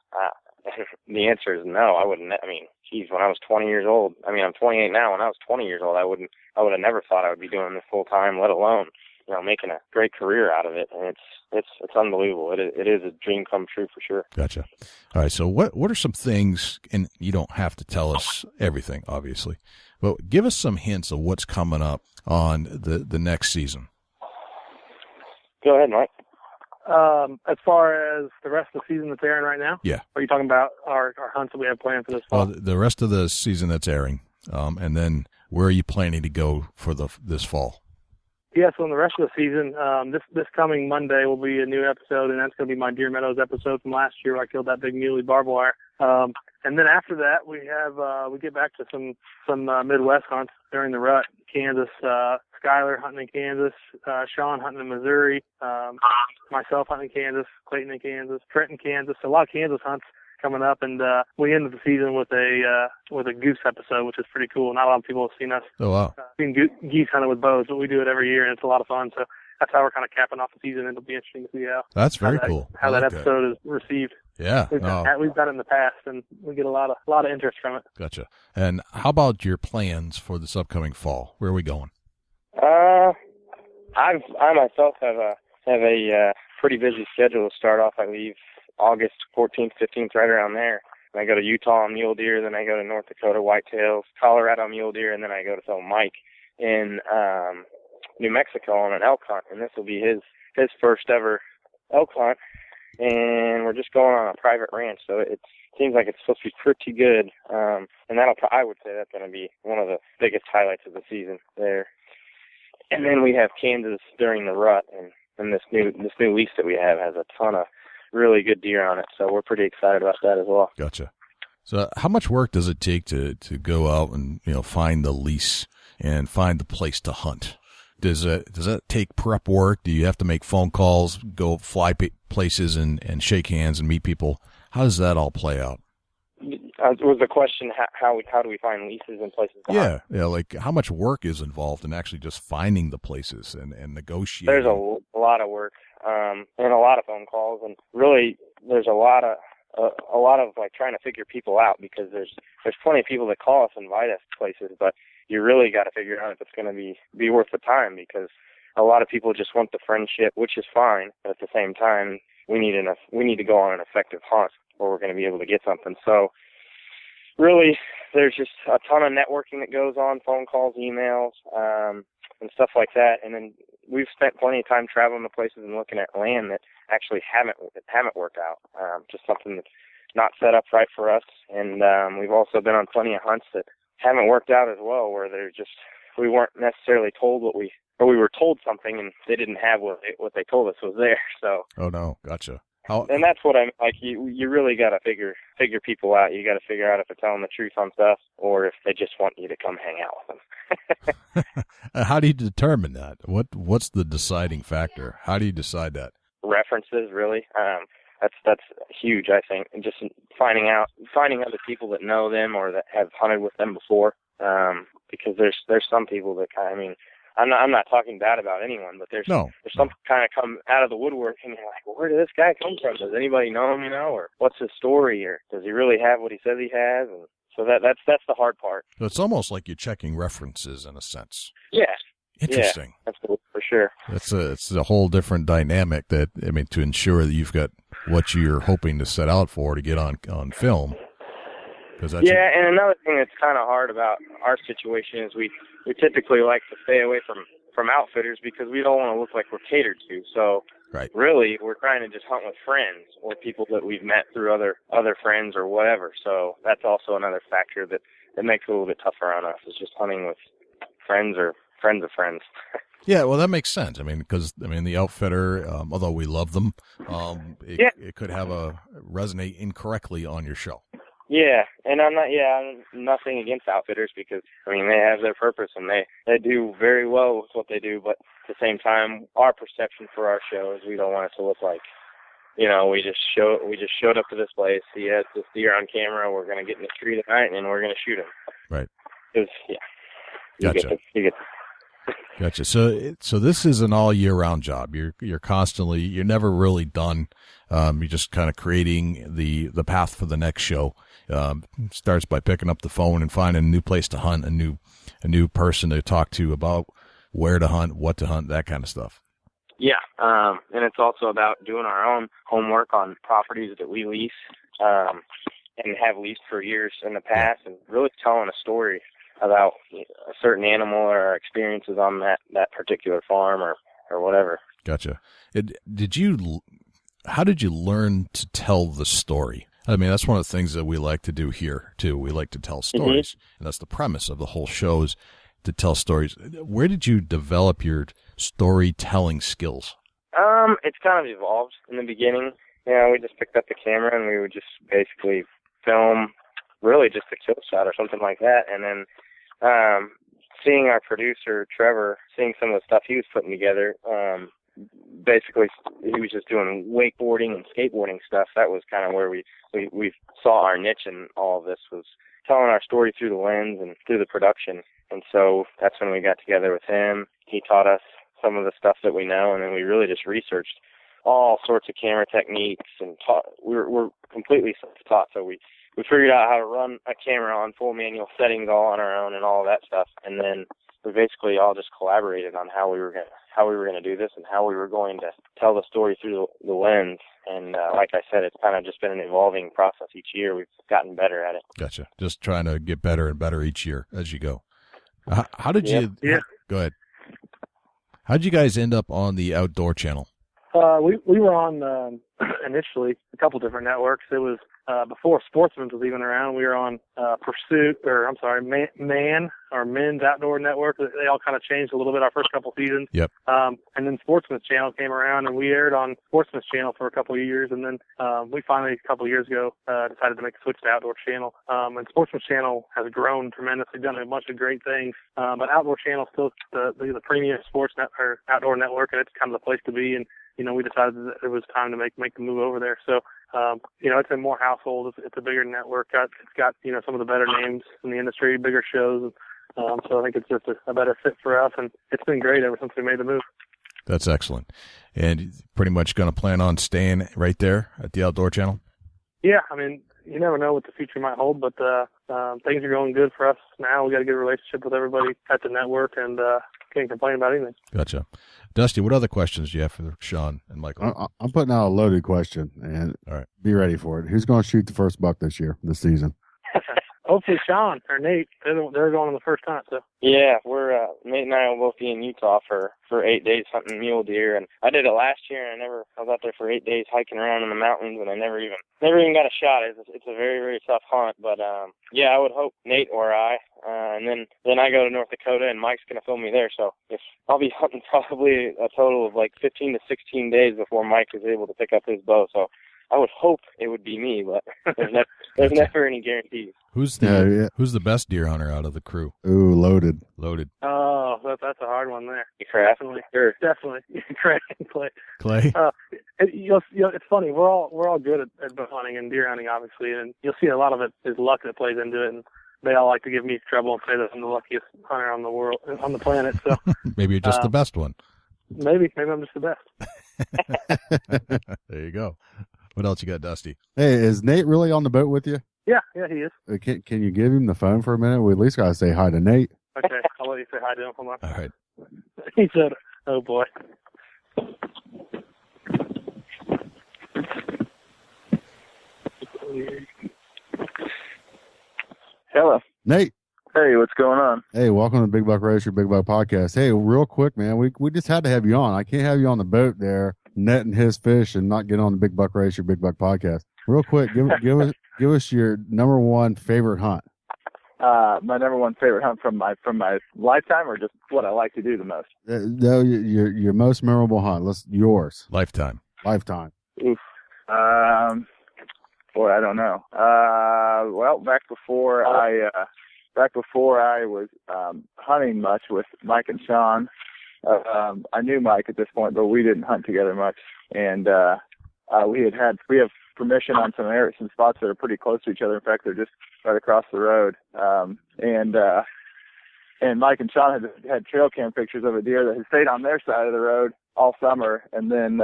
The answer is no. I wouldn't. I mean, geez, when I was 20 years old, I mean, I'm 28 now. When I was 20 years old, I would have never thought I would be doing this full time, let alone, making a great career out of it. And it's unbelievable. It is a dream come true for sure. Gotcha. All right. So what are some things, and you don't have to tell us everything, obviously, but give us some hints of what's coming up on the next season. Go ahead, Mike. As far as the rest of the season that's airing right now? Yeah. Are you talking about our hunts that we have planned for this fall? Well, the rest of the season that's airing, and then where are you planning to go for this fall? Yeah, so in the rest of the season, this coming Monday will be a new episode, and that's going to be my Deer Meadows episode from last year where I killed that big muley barbed wire. And then after that, we get back to some Midwest hunts during the rut. Kansas, Skyler hunting in Kansas, Shawn hunting in Missouri, myself hunting in Kansas, Clayton in Kansas, Trent in Kansas. So a lot of Kansas hunts coming up, and we ended the season with a goose episode, which is pretty cool. Not a lot of people have seen us. Oh wow! Seen geese hunting with bows, but we do it every year, and it's a lot of fun. So that's how we're kind of capping off the season. It'll be interesting to see that's very cool. How that episode is received. Yeah, we've done it in the past, and we get a lot of interest from it. Gotcha. And how about your plans for this upcoming fall? Where are we going? I myself have a pretty busy schedule to start off. I leave August 14th, 15th, right around there. And I go to Utah on mule deer, then I go to North Dakota whitetails, Colorado mule deer, and then I go to tell Mike in New Mexico on an elk hunt. And this will be his first ever elk hunt. And we're just going on a private ranch, so it seems like it's supposed to be pretty good. And I would say that's going to be one of the biggest highlights of the season there. And then we have Kansas during the rut, and this new lease that we have has a ton of really good deer on it, so we're pretty excited about that as well. Gotcha. So how much work does it take to go out and find the lease and find the place to hunt? Does that take prep work? Do you have to make phone calls, go fly places and shake hands and meet people? How does that all play out? Was the question how do we find leases and places to hunt? Yeah, like how much work is involved in actually just finding the places and negotiating? There's a lot of work and a lot of phone calls, and really there's a lot of like trying to figure people out, because there's plenty of people that call us and invite us to places, but you really got to figure out if it's going to be worth the time, because a lot of people just want the friendship, which is fine, but at the same time, we need to go on an effective hunt, or we're going to be able to get something. So really, there's just a ton of networking that goes on, phone calls, emails, and stuff like that. And then we've spent plenty of time traveling to places and looking at land that actually haven't worked out. Just something that's not set up right for us. And we've also been on plenty of hunts that haven't worked out as well, where we weren't necessarily told we were told something and they didn't have what they told us was there. So. Oh no, gotcha. And that's what I'm like. You really got to figure people out. You got to figure out if they're telling the truth on stuff or if they just want you to come hang out with them. How do you determine that? What's the deciding factor? How do you decide that? References, really. That's huge, I think, and just finding other people that know them or that have hunted with them before. Because there's some people that I'm not talking bad about anyone, but there's something kind of come out of the woodwork, and you're like, well, where did this guy come from? Does anybody know him, or what's his story, or does he really have what he says he has? And so that's the hard part. So it's almost like you're checking references in a sense. Yeah. Interesting. Yeah, absolutely, for sure. It's a whole different dynamic to ensure that you've got what you're hoping to set out for to get on film. And another thing that's kind of hard about our situation is we typically like to stay away from outfitters because we don't want to look like we're catered to. So really, we're trying to just hunt with friends or people that we've met through other friends or whatever. So that's also another factor that makes it a little bit tougher on us, is just hunting with friends or friends of friends. Yeah, well, that makes sense. Because the outfitter, although we love them, it could have resonate incorrectly on your show. Yeah, and I'm nothing against outfitters because, they have their purpose and they do very well with what they do, but at the same time, our perception for our show is we don't want it to look like, we just showed up to this place, he has this deer on camera, we're going to get in the tree tonight, and then we're going to shoot him. Right. Gotcha. Gotcha. So this is an all year round job. You're never really done. You're just kind of creating the path for the next show. Starts by picking up the phone and finding a new place to hunt, a new person to talk to about where to hunt, what to hunt, that kind of stuff. Yeah. And it's also about doing our own homework on properties that we lease, and have leased for years in the past, and really telling a story about a certain animal or our experiences on that particular farm or whatever. Gotcha. How did you learn to tell the story? That's one of the things that we like to do here too. We like to tell stories, and that's the premise of the whole show, is to tell stories. Where did you develop your storytelling skills? It's kind of evolved. In the beginning, we just picked up the camera and we would just basically film really just a kill shot or something like that. And then seeing our producer, Trevor, seeing some of the stuff he was putting together, basically he was just doing wakeboarding and skateboarding stuff. That was kind of where we saw our niche in all of this, was telling our story through the lens and through the production. And so that's when we got together with him. He taught us some of the stuff that we know, and then we really just researched all sorts of camera techniques and we're completely self-taught. So we figured out how to run a camera on full manual settings all on our own and all of that stuff. And then we basically all just collaborated on how we were going to do this and how we were going to tell the story through the lens. And like I said, it's kind of just been an evolving process each year. We've gotten better at it. Gotcha. Just trying to get better and better each year as you go. How did you? Yeah. Go ahead. How did you guys end up on the Outdoor Channel? We were on initially a couple different networks. It was before Sportsman's was even around. We were on Men's Outdoor Network. They all kind of changed a little bit our first couple seasons. Yep. And then Sportsman's Channel came around, and we aired on Sportsman's Channel for a couple of years. And then we finally, a couple of years ago, decided to make a switch to Outdoor Channel. And Sportsman's Channel has grown tremendously, done a bunch of great things. But Outdoor Channel is still the premium sports or outdoor network, and it's kind of the place to be. And we decided that it was time to make the move over there. So, it's in more households. It's a bigger network. It's got, some of the better names in the industry, bigger shows. So I think it's just a better fit for us, and it's been great ever since we made the move. That's excellent. And pretty much going to plan on staying right there at the Outdoor Channel? Yeah, you never know what the future might hold, but things are going good for us now. We got a good relationship with everybody at the network, and can't complain about anything. Gotcha. Dusty, what other questions do you have for Shawn and Michael? I'm putting out a loaded question, and all right, be ready for it. Who's going to shoot the first buck this season? Hopefully Shawn or Nate. They're going on the first hunt. So yeah, we're Nate and I will both be in Utah for 8 days hunting mule deer, and I did it last year, and I was out there for 8 days hiking around in the mountains, and I never even got a shot. It's a very, very tough hunt, but yeah, I would hope Nate or I, and then I go to North Dakota, and Mike's gonna film me there. So if I'll be hunting probably a total of like 15 to 16 days before Mike is able to pick up his bow. So I would hope it would be me, but there's never any guarantees. Who's the best deer hunter out of the crew? Ooh, loaded. Oh, that's a hard one there. Definitely, sure. Definitely, Clay. Clay. It's funny. We're all good at bow hunting and deer hunting, obviously, and you'll see a lot of it is luck that plays into it. And they all like to give me trouble and say that I'm the luckiest hunter on the planet. So maybe you're just the best one. Maybe I'm just the best. There you go. What else you got, Dusty? Hey, is Nate really on the boat with you? Yeah, he is. Can you give him the phone for a minute? We at least got to say hi to Nate. Okay, I'll let you say hi to him. Hold on. All right. He said, oh, boy. Hello. Nate. Hey, what's going on? Hey, welcome to Big Buck Registry, Big Buck Podcast. Hey, real quick, man, we just had to have you on. I can't have you on the boat there netting his fish and not get on the Big Buck Registry, Big Buck Podcast. Real quick, give us your number one favorite hunt. My number one favorite hunt from my lifetime, or just what I like to do the most? No, your most memorable hunt. Yours. Lifetime. Oof. Boy, I don't know. Well, back before I was hunting much with Mike and Shawn, I knew Mike at this point, but we didn't hunt together much. And we have permission on some spots that are pretty close to each other. In fact, they're just right across the road. And Mike and Shawn had trail cam pictures of a deer that had stayed on their side of the road all summer, and then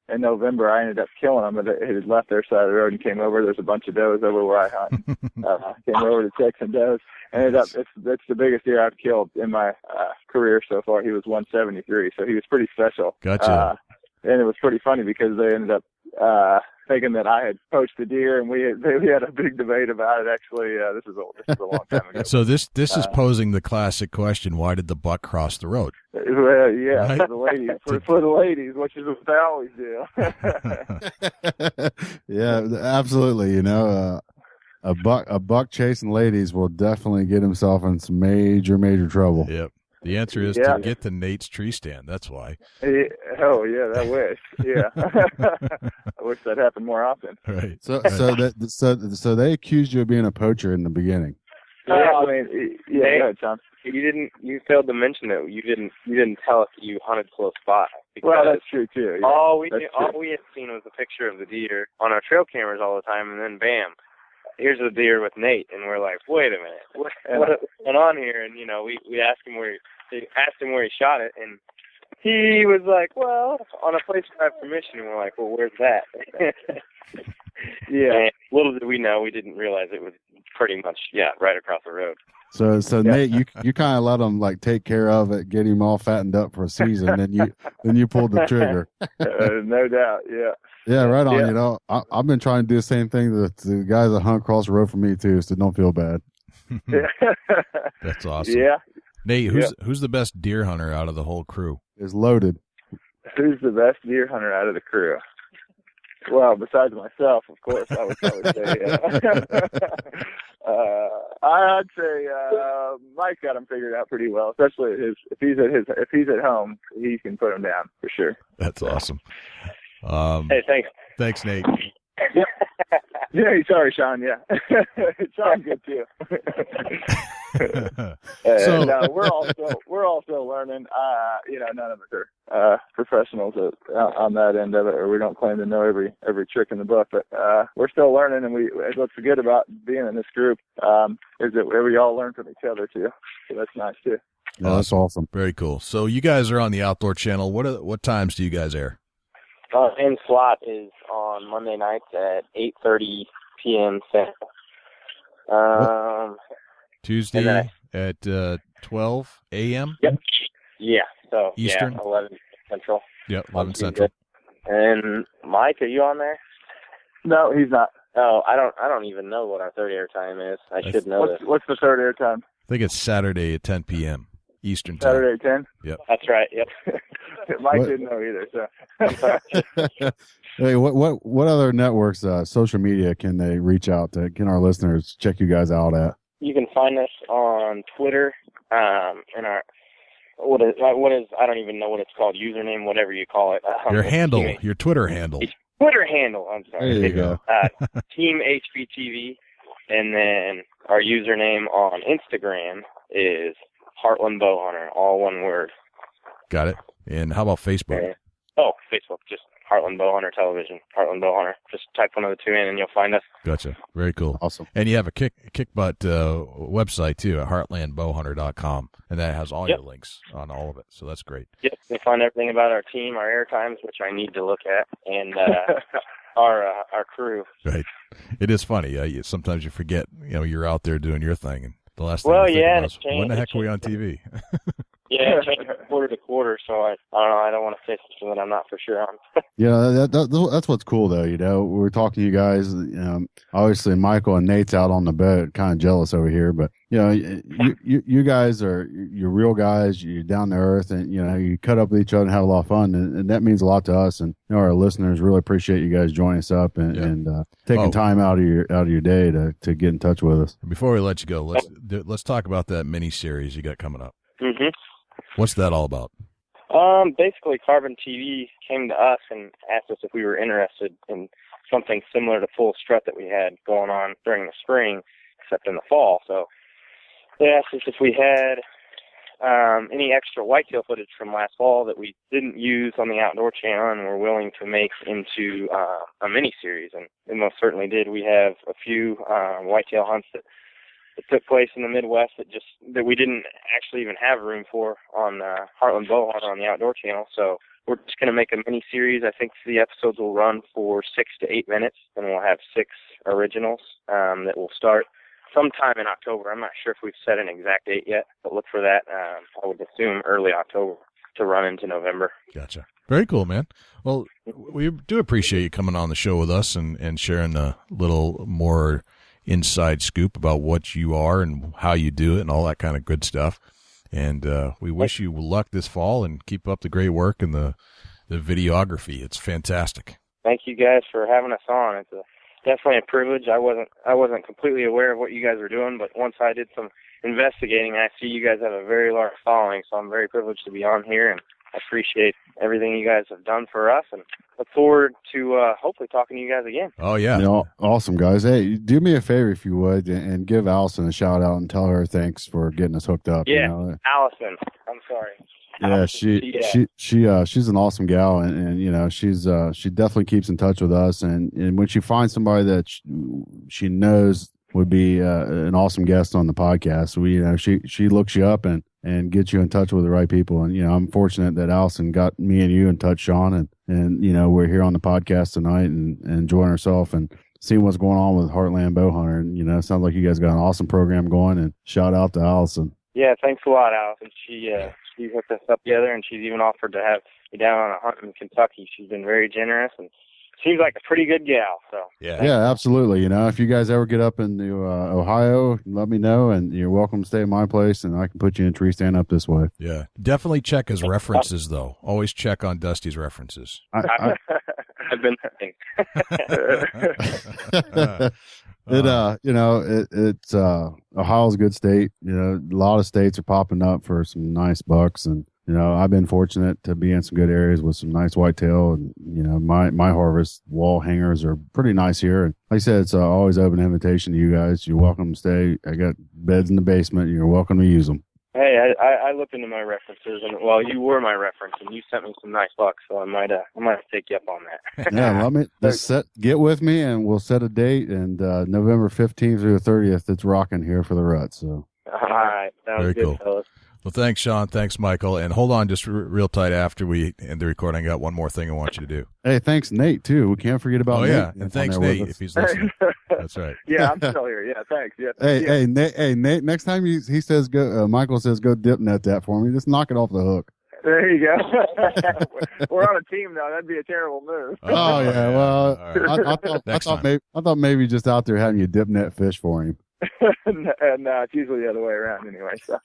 in November, I ended up killing them. But it had left their side of the road and came over. There's a bunch of does over where I hunt. Came over to check some does. Ended up, it's the biggest deer I've killed in my career so far. He was 173, so he was pretty special. Gotcha. And it was pretty funny because they ended up thinking that I had poached the deer, and we had a big debate about it. Actually, this is a long time ago. So this is posing the classic question: why did the buck cross the road? Well, yeah, right? for the ladies, for the ladies, which is what they always do. Yeah, absolutely. You know, a buck chasing ladies will definitely get himself in some major trouble. Yep. The answer is to get to Nate's tree stand. That's why. Oh yeah, I wish. Yeah, I wish that happened more often. Right. So they accused you of being a poacher in the beginning. Yeah, I mean, yeah, go ahead, John. You failed to mention that you didn't tell us you hunted close by. Well, that's true too. Yeah. All we had seen was a picture of the deer on our trail cameras all the time, and then bam, here's a deer with Nate, and we're like, wait a minute, what's going on here? And we asked him where he shot it, and he was like, well, on a place where I have permission. And we're like, well, where's that? Yeah. And little did we know, we didn't realize it was pretty much right across the road. So Nate, you kind of let him like take care of it, get him all fattened up for a season, and you pulled the trigger. No doubt, yeah. Yeah, right on. Yeah. You know, I've been trying to do the same thing to the guys that hunt across the road from me too, so don't feel bad. That's awesome. Yeah. Nate, who's the best deer hunter out of the whole crew? Is loaded. Who's the best deer hunter out of the crew? Well, besides myself, of course, I would say. I'd say Mike got him figured out pretty well, especially if he's at home, he can put him down for sure. That's awesome. Hey, thanks. Thanks, Nate. Yeah, sorry, Shawn. Yeah, Shawn's good too. No, we're all still learning. None of us are professionals on that end of it, or we don't claim to know every trick in the book. But we're still learning, and what's good about being in this group is that we all learn from each other too. So that's nice too. Yeah, that's awesome. Very cool. So you guys are on the Outdoor Channel. What times do you guys air? Main slot is on Monday nights at 8:30 p.m. Central. Tuesday at 12 a.m.? Yep. Yeah. So, Eastern? Yeah, 11 Central. Yep, 11 Central. And Mike, are you on there? No, he's not. Oh, I don't even know what our third air time is. I should know this. What's the third air time? I think it's Saturday at 10 p.m. Eastern time. Saturday at 10? Yep. That's right. Yep. Mike didn't know either. So. Hey, what other networks, social media, can they reach out to? Can our listeners check you guys out at? You can find us on Twitter, and our what is I don't even know what it's called, username, whatever you call it. Your handle, your Twitter handle. Twitter handle. I'm sorry. There you go. Team HBTV, and then our username on Instagram is Heartland Bowhunter, all one word. Got it. And how about Facebook? Facebook, just Heartland Bowhunter Television, Heartland Bowhunter. Just type one of the two in and you'll find us. Gotcha. Very cool. Awesome. And you have a kick butt website too at heartlandbowhunter.com, and that has all your links on all of it. So that's great. Yep. You'll find everything about our team, our air times, which I need to look at, and our crew. Right. It is funny. Sometimes you forget, you're out there doing your thing, and the last thing you think about is, when the heck are we on TV? Yeah, it changed quarter to quarter, so I don't know. I don't want to say something that I'm not for sure on. Yeah, that's what's cool, though. We're talking to you guys. Obviously, Michael and Nate's out on the boat, kind of jealous over here, but you guys you're real guys. You're down to earth, and you cut up with each other and have a lot of fun, and that means a lot to us. And our listeners really appreciate you guys joining us up and taking time out of your day to get in touch with us. Before we let you go, let's talk about that mini series you got coming up. Mm-hmm. What's that all about? Basically, Carbon TV came to us and asked us if we were interested in something similar to Full Strut that we had going on during the spring, except in the fall. So they asked us if we had any extra whitetail footage from last fall that we didn't use on the Outdoor Channel and were willing to make into a mini-series. And they most certainly did. We have a few whitetail hunts that took place in the Midwest that we didn't actually even have room for on Heartland Bowhunter on the Outdoor Channel. So we're just going to make a mini-series. I think the episodes will run for 6 to 8 minutes, and we'll have 6 originals that will start sometime in October. I'm not sure if we've set an exact date yet, but look for that. I would assume early October to run into November. Gotcha. Very cool, man. Well, we do appreciate you coming on the show with us and sharing a little more inside scoop about what you are and how you do it and all that kind of good stuff. And we wish you luck this fall and keep up the great work and the videography. It's fantastic. Thank you guys for having us on. It's definitely a privilege. I wasn't completely aware of what you guys were doing, but once I did some investigating, I see you guys have a very large following, so I'm very privileged to be on here, and I appreciate everything you guys have done for us, and look forward to hopefully talking to you guys again. Oh, yeah. Awesome, guys. Hey, do me a favor if you would, and give Allison a shout-out and tell her thanks for getting us hooked up. Yeah, Allison. I'm sorry. Yeah, she's an awesome gal, and she definitely keeps in touch with us, and when she finds somebody that she knows would be an awesome guest on the podcast, she looks you up and gets you in touch with the right people. And I'm fortunate that Allison got me and you in touch, Shawn, and we're here on the podcast tonight and enjoying ourselves and seeing what's going on with Heartland Bowhunter. And it sounds like you guys got an awesome program going. And shout out to Allison. Yeah, thanks a lot, Allison. She hooked us up together, and she's even offered to have me down on a hunt in Kentucky. She's been very generous, and seems like a pretty good gal. So yeah, absolutely. If you guys ever get up into Ohio, let me know, and you're welcome to stay at my place, and I can put you in tree stand up this way. Yeah, definitely check his references though. Always check on Dusty's references. I've been thinking. It's Ohio's a good state. A lot of states are popping up for some nice bucks, and I've been fortunate to be in some good areas with some nice whitetail, and my harvest wall hangers are pretty nice here. And like I said, it's always open invitation to you guys. You're welcome to stay. I got beds in the basement. You're welcome to use them. Hey, I looked into my references, and you were my reference, and you sent me some nice bucks, so I might take you up on that. Yeah, let me get with me, and we'll set a date. And November 15th through the 30th, it's rocking here for the rut. So all right, sounds very good, cool. Fellas. Well, thanks, Shawn. Thanks, Michael. And hold on just real tight after we end the recording. I got one more thing I want you to do. Hey, thanks, Nate, too. We can't forget about Nate. Yeah, and thanks, Nate, if he's listening. That's right. Yeah, I'm still here. Yeah, thanks. Yeah. Hey, Nate, next time he says go, Michael says go dip net that for me, just knock it off the hook. There you go. We're on a team now. That'd be a terrible move. Oh yeah, well, Right. I thought maybe just out there having you dip net fish for him. and it's usually the other way around anyway. So.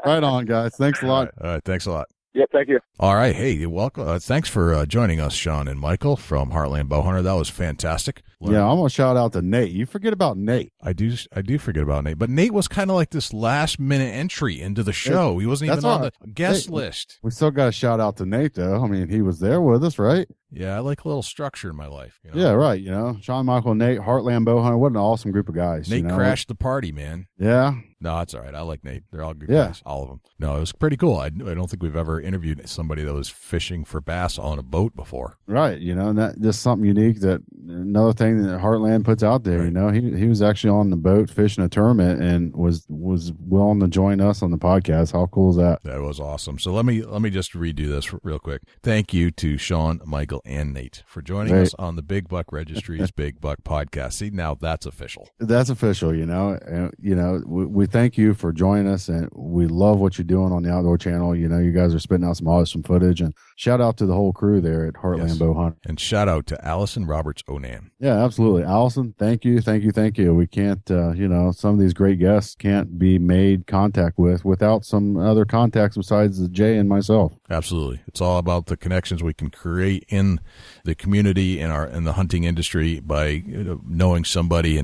Right on, guys. Thanks a lot. All right. Thanks a lot. Yep, thank you. All right. Hey, welcome. Thanks for joining us, Shawn and Michael from Heartland Bowhunter. That was fantastic. Yeah, I'm gonna shout out to Nate. You forget about Nate. I do forget about Nate, but Nate was kind of like this last minute entry into the show. He wasn't even on the guest list. We still got to shout out to Nate, though. I mean, he was there with us, right? Yeah, I like a little structure in my life. You know? Yeah, right. You know, Shawn, Michael, Nate, Heartland Bowhunter. What an awesome group of guys. Nate crashed the party, man. Yeah. No, that's all right. I like Nate. They're all good guys, all of them. No, it was pretty cool. I don't think we've ever interviewed somebody that was fishing for bass on a boat before. Right. You know, and that just something unique. That another thing that Heartland puts out there. Right. You know, he was actually on the boat fishing a tournament and was willing to join us on the podcast. How cool is that? That was awesome. So let me just redo this real quick. Thank you to Shawn, Michael, and Nate for joining us on the Big Buck Registry's Big Buck podcast. See, now that's official. That's official. You know, and, you know, we thank you for joining us, and we love what you're doing on the Outdoor Channel. You know, you guys are spitting out some awesome footage, and shout out to the whole crew there at Heartland Bowhunter. And shout out to Allison Roberts-Onan. Yeah, absolutely. Allison, thank you. We can't, you know, some of these great guests can't be made contact with without some other contacts besides Jay and myself. Absolutely. It's all about the connections we can create in the community in the hunting industry by knowing somebody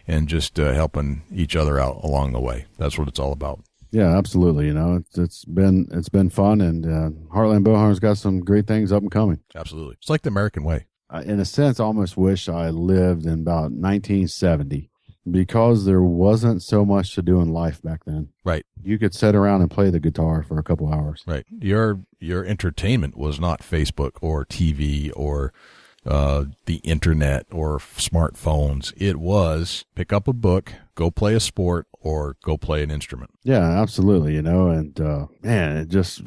and just helping each other out along the way. That's what it's all about. Yeah, absolutely. You know, it's been fun, and Heartland Bowhunter's got some great things up and coming. Absolutely. It's like the American way. In a sense, I almost wish I lived in about 1970 because there wasn't so much to do in life back then. Right. You could sit around and play the guitar for a couple hours. Right. Your entertainment was not Facebook or TV or the internet or smartphones. It was pick up a book, go play a sport, or go play an instrument. Yeah, absolutely. You know, and man, it just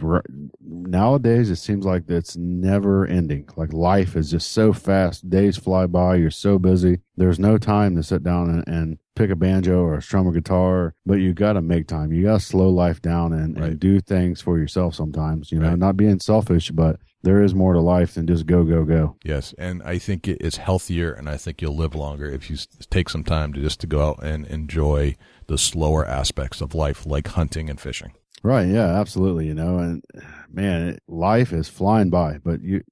nowadays it seems like it's never ending. Like life is just so fast. Days fly by. You're so busy. There's no time to sit down and pick a banjo or strum a guitar, but you got to make time. You got to slow life down and do things for yourself sometimes, you know, not being selfish, but there is more to life than just go, go, go. Yes, and I think it's healthier, and I think you'll live longer if you take some time to go out and enjoy the slower aspects of life, like hunting and fishing. Right, yeah, absolutely, you know, and man, life is flying by, but you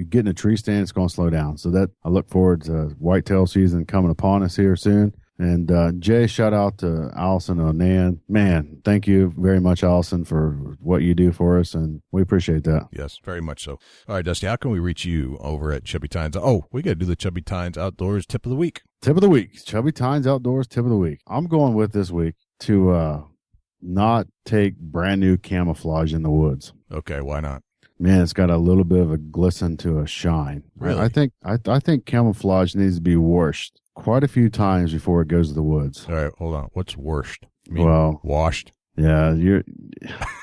get in a tree stand, it's going to slow down. So that I look forward to whitetail season coming upon us here soon. And Jay, shout out to Allison Onan. Man, thank you very much, Allison, for what you do for us, and we appreciate that. Yes, very much so. All right, Dusty, how can we reach you over at Chubby Tines? Oh, we got to do the Chubby Tines Outdoors Tip of the Week. Tip of the Week. Chubby Tines Outdoors Tip of the Week. I'm going with this week to not take brand new camouflage in the woods. Okay, why not? Man, it's got a little bit of a glisten to a shine. Really? I think camouflage needs to be washed quite a few times before it goes to the woods. All right, hold on. What's washed? Washed? Yeah,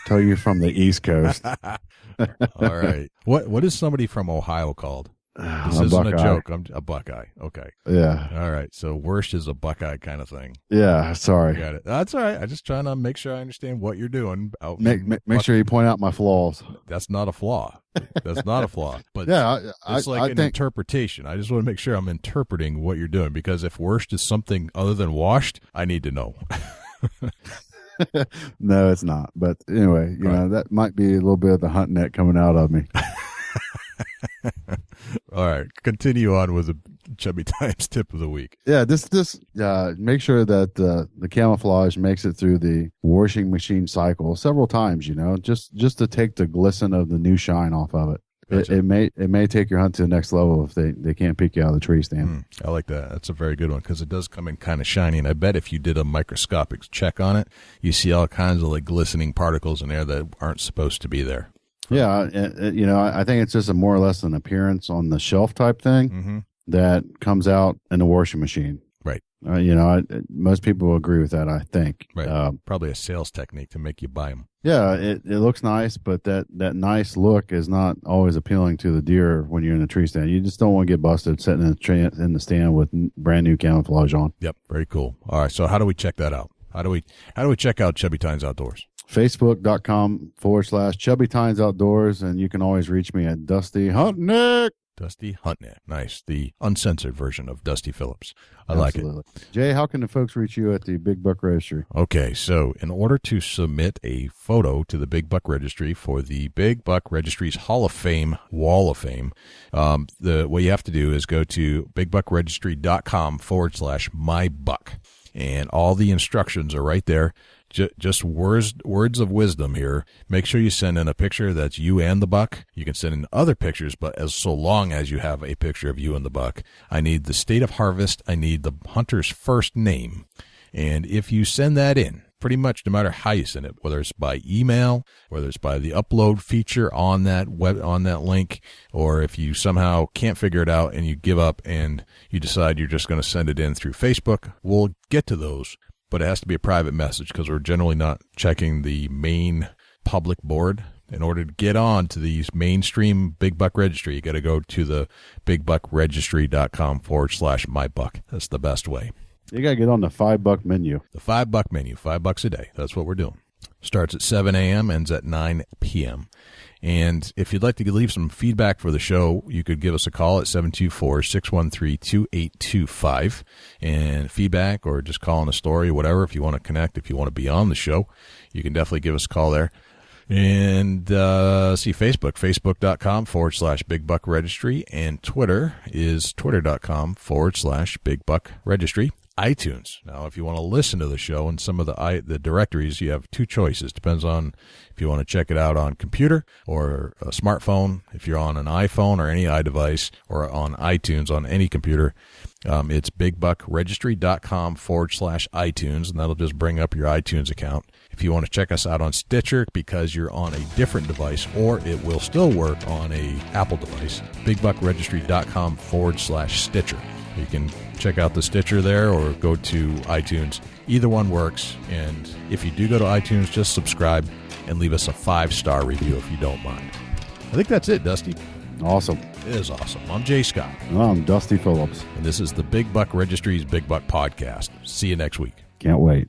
tell you're from the East Coast. All right. What is somebody from Ohio called? This isn't Buckeye. a joke. I'm a Buckeye. Okay. Yeah. All right. So worst is a Buckeye kind of thing. Yeah. Sorry. Got it. That's all right. I'm just trying to make sure I understand what you're doing. Make sure you point out my flaws. That's not a flaw. That's not a flaw. But yeah, it's like an interpretation. I just want to make sure I'm interpreting what you're doing, because if worst is something other than washed, I need to know. No, it's not. But anyway, you know, that might be a little bit of the hunt net coming out of me. All right, continue on with the Chubby Times Tip of the Week. Yeah, just make sure that the camouflage makes it through the washing machine cycle several times. You know, just to take the glisten of the new shine off of it. Gotcha. It may take your hunt to the next level if they can't pick you out of the tree stand. I like that. That's a very good one, because it does come in kind of shiny. And I bet if you did a microscopic check on it, you see all kinds of like glistening particles in there that aren't supposed to be there. Yeah, you know, I think it's just a more or less an appearance on the shelf type thing that comes out in the washing machine. Right. Most people will agree with that, I think. Right. Probably a sales technique to make you buy them. Yeah, it looks nice, but that nice look is not always appealing to the deer when you're in the tree stand. You just don't want to get busted sitting in the stand with brand new camouflage on. Yep, very cool. All right, so how do we check that out? How do we check out Chubby Tines Outdoors? Facebook.com/Chubby Tines Outdoors, and you can always reach me at Dusty Hunt&nick. Dusty Hunt&nick. Nice. The uncensored version of Dusty Phillips. I like it. Jay, how can the folks reach you at the Big Buck Registry? Okay, so in order to submit a photo to the Big Buck Registry for the Big Buck Registry's Hall of Fame, Wall of Fame, what you have to do is go to bigbuckregistry.com/mybuck. And all the instructions are right there. Just words of wisdom here. Make sure you send in a picture that's you and the buck. You can send in other pictures, but so long as you have a picture of you and the buck. I need the state of harvest. I need the hunter's first name. And if you send that in, pretty much no matter how you send it, whether it's by email, whether it's by the upload feature on that link, or if you somehow can't figure it out and you give up and you decide you're just going to send it in through Facebook, we'll get to those. But it has to be a private message because we're generally not checking the main public board. In order to get on to these mainstream Big Buck Registry, you got to go to the bigbuckregistry.com/mybuck. That's the best way. You got to get on the $5 menu. The $5 menu, $5 a day. That's what we're doing. Starts at 7 a.m., ends at 9 p.m. And if you'd like to leave some feedback for the show, you could give us a call at 724-613-2825 and feedback, or just call in a story, whatever. If you want to connect, if you want to be on the show, you can definitely give us a call there. And see Facebook, facebook.com/Big Buck Registry, and Twitter is twitter.com/Big Buck Registry. iTunes. Now, if you want to listen to the show and some of the directories, you have two choices. Depends on if you want to check it out on computer or a smartphone. If you're on an iPhone or any iDevice, or on iTunes on any computer, it's bigbuckregistry.com/iTunes, and that'll just bring up your iTunes account. If you want to check us out on Stitcher because you're on a different device, or it will still work on a Apple device, bigbuckregistry.com/Stitcher. You can check out the Stitcher there or go to iTunes. Either one works. And if you do go to iTunes, just subscribe and leave us a 5-star review if you don't mind. I think that's it, Dusty. Awesome. It is awesome. I'm Jay Scott. I'm Dusty Phillips. And this is the Big Buck Registry's Big Buck Podcast. See you next week. Can't wait.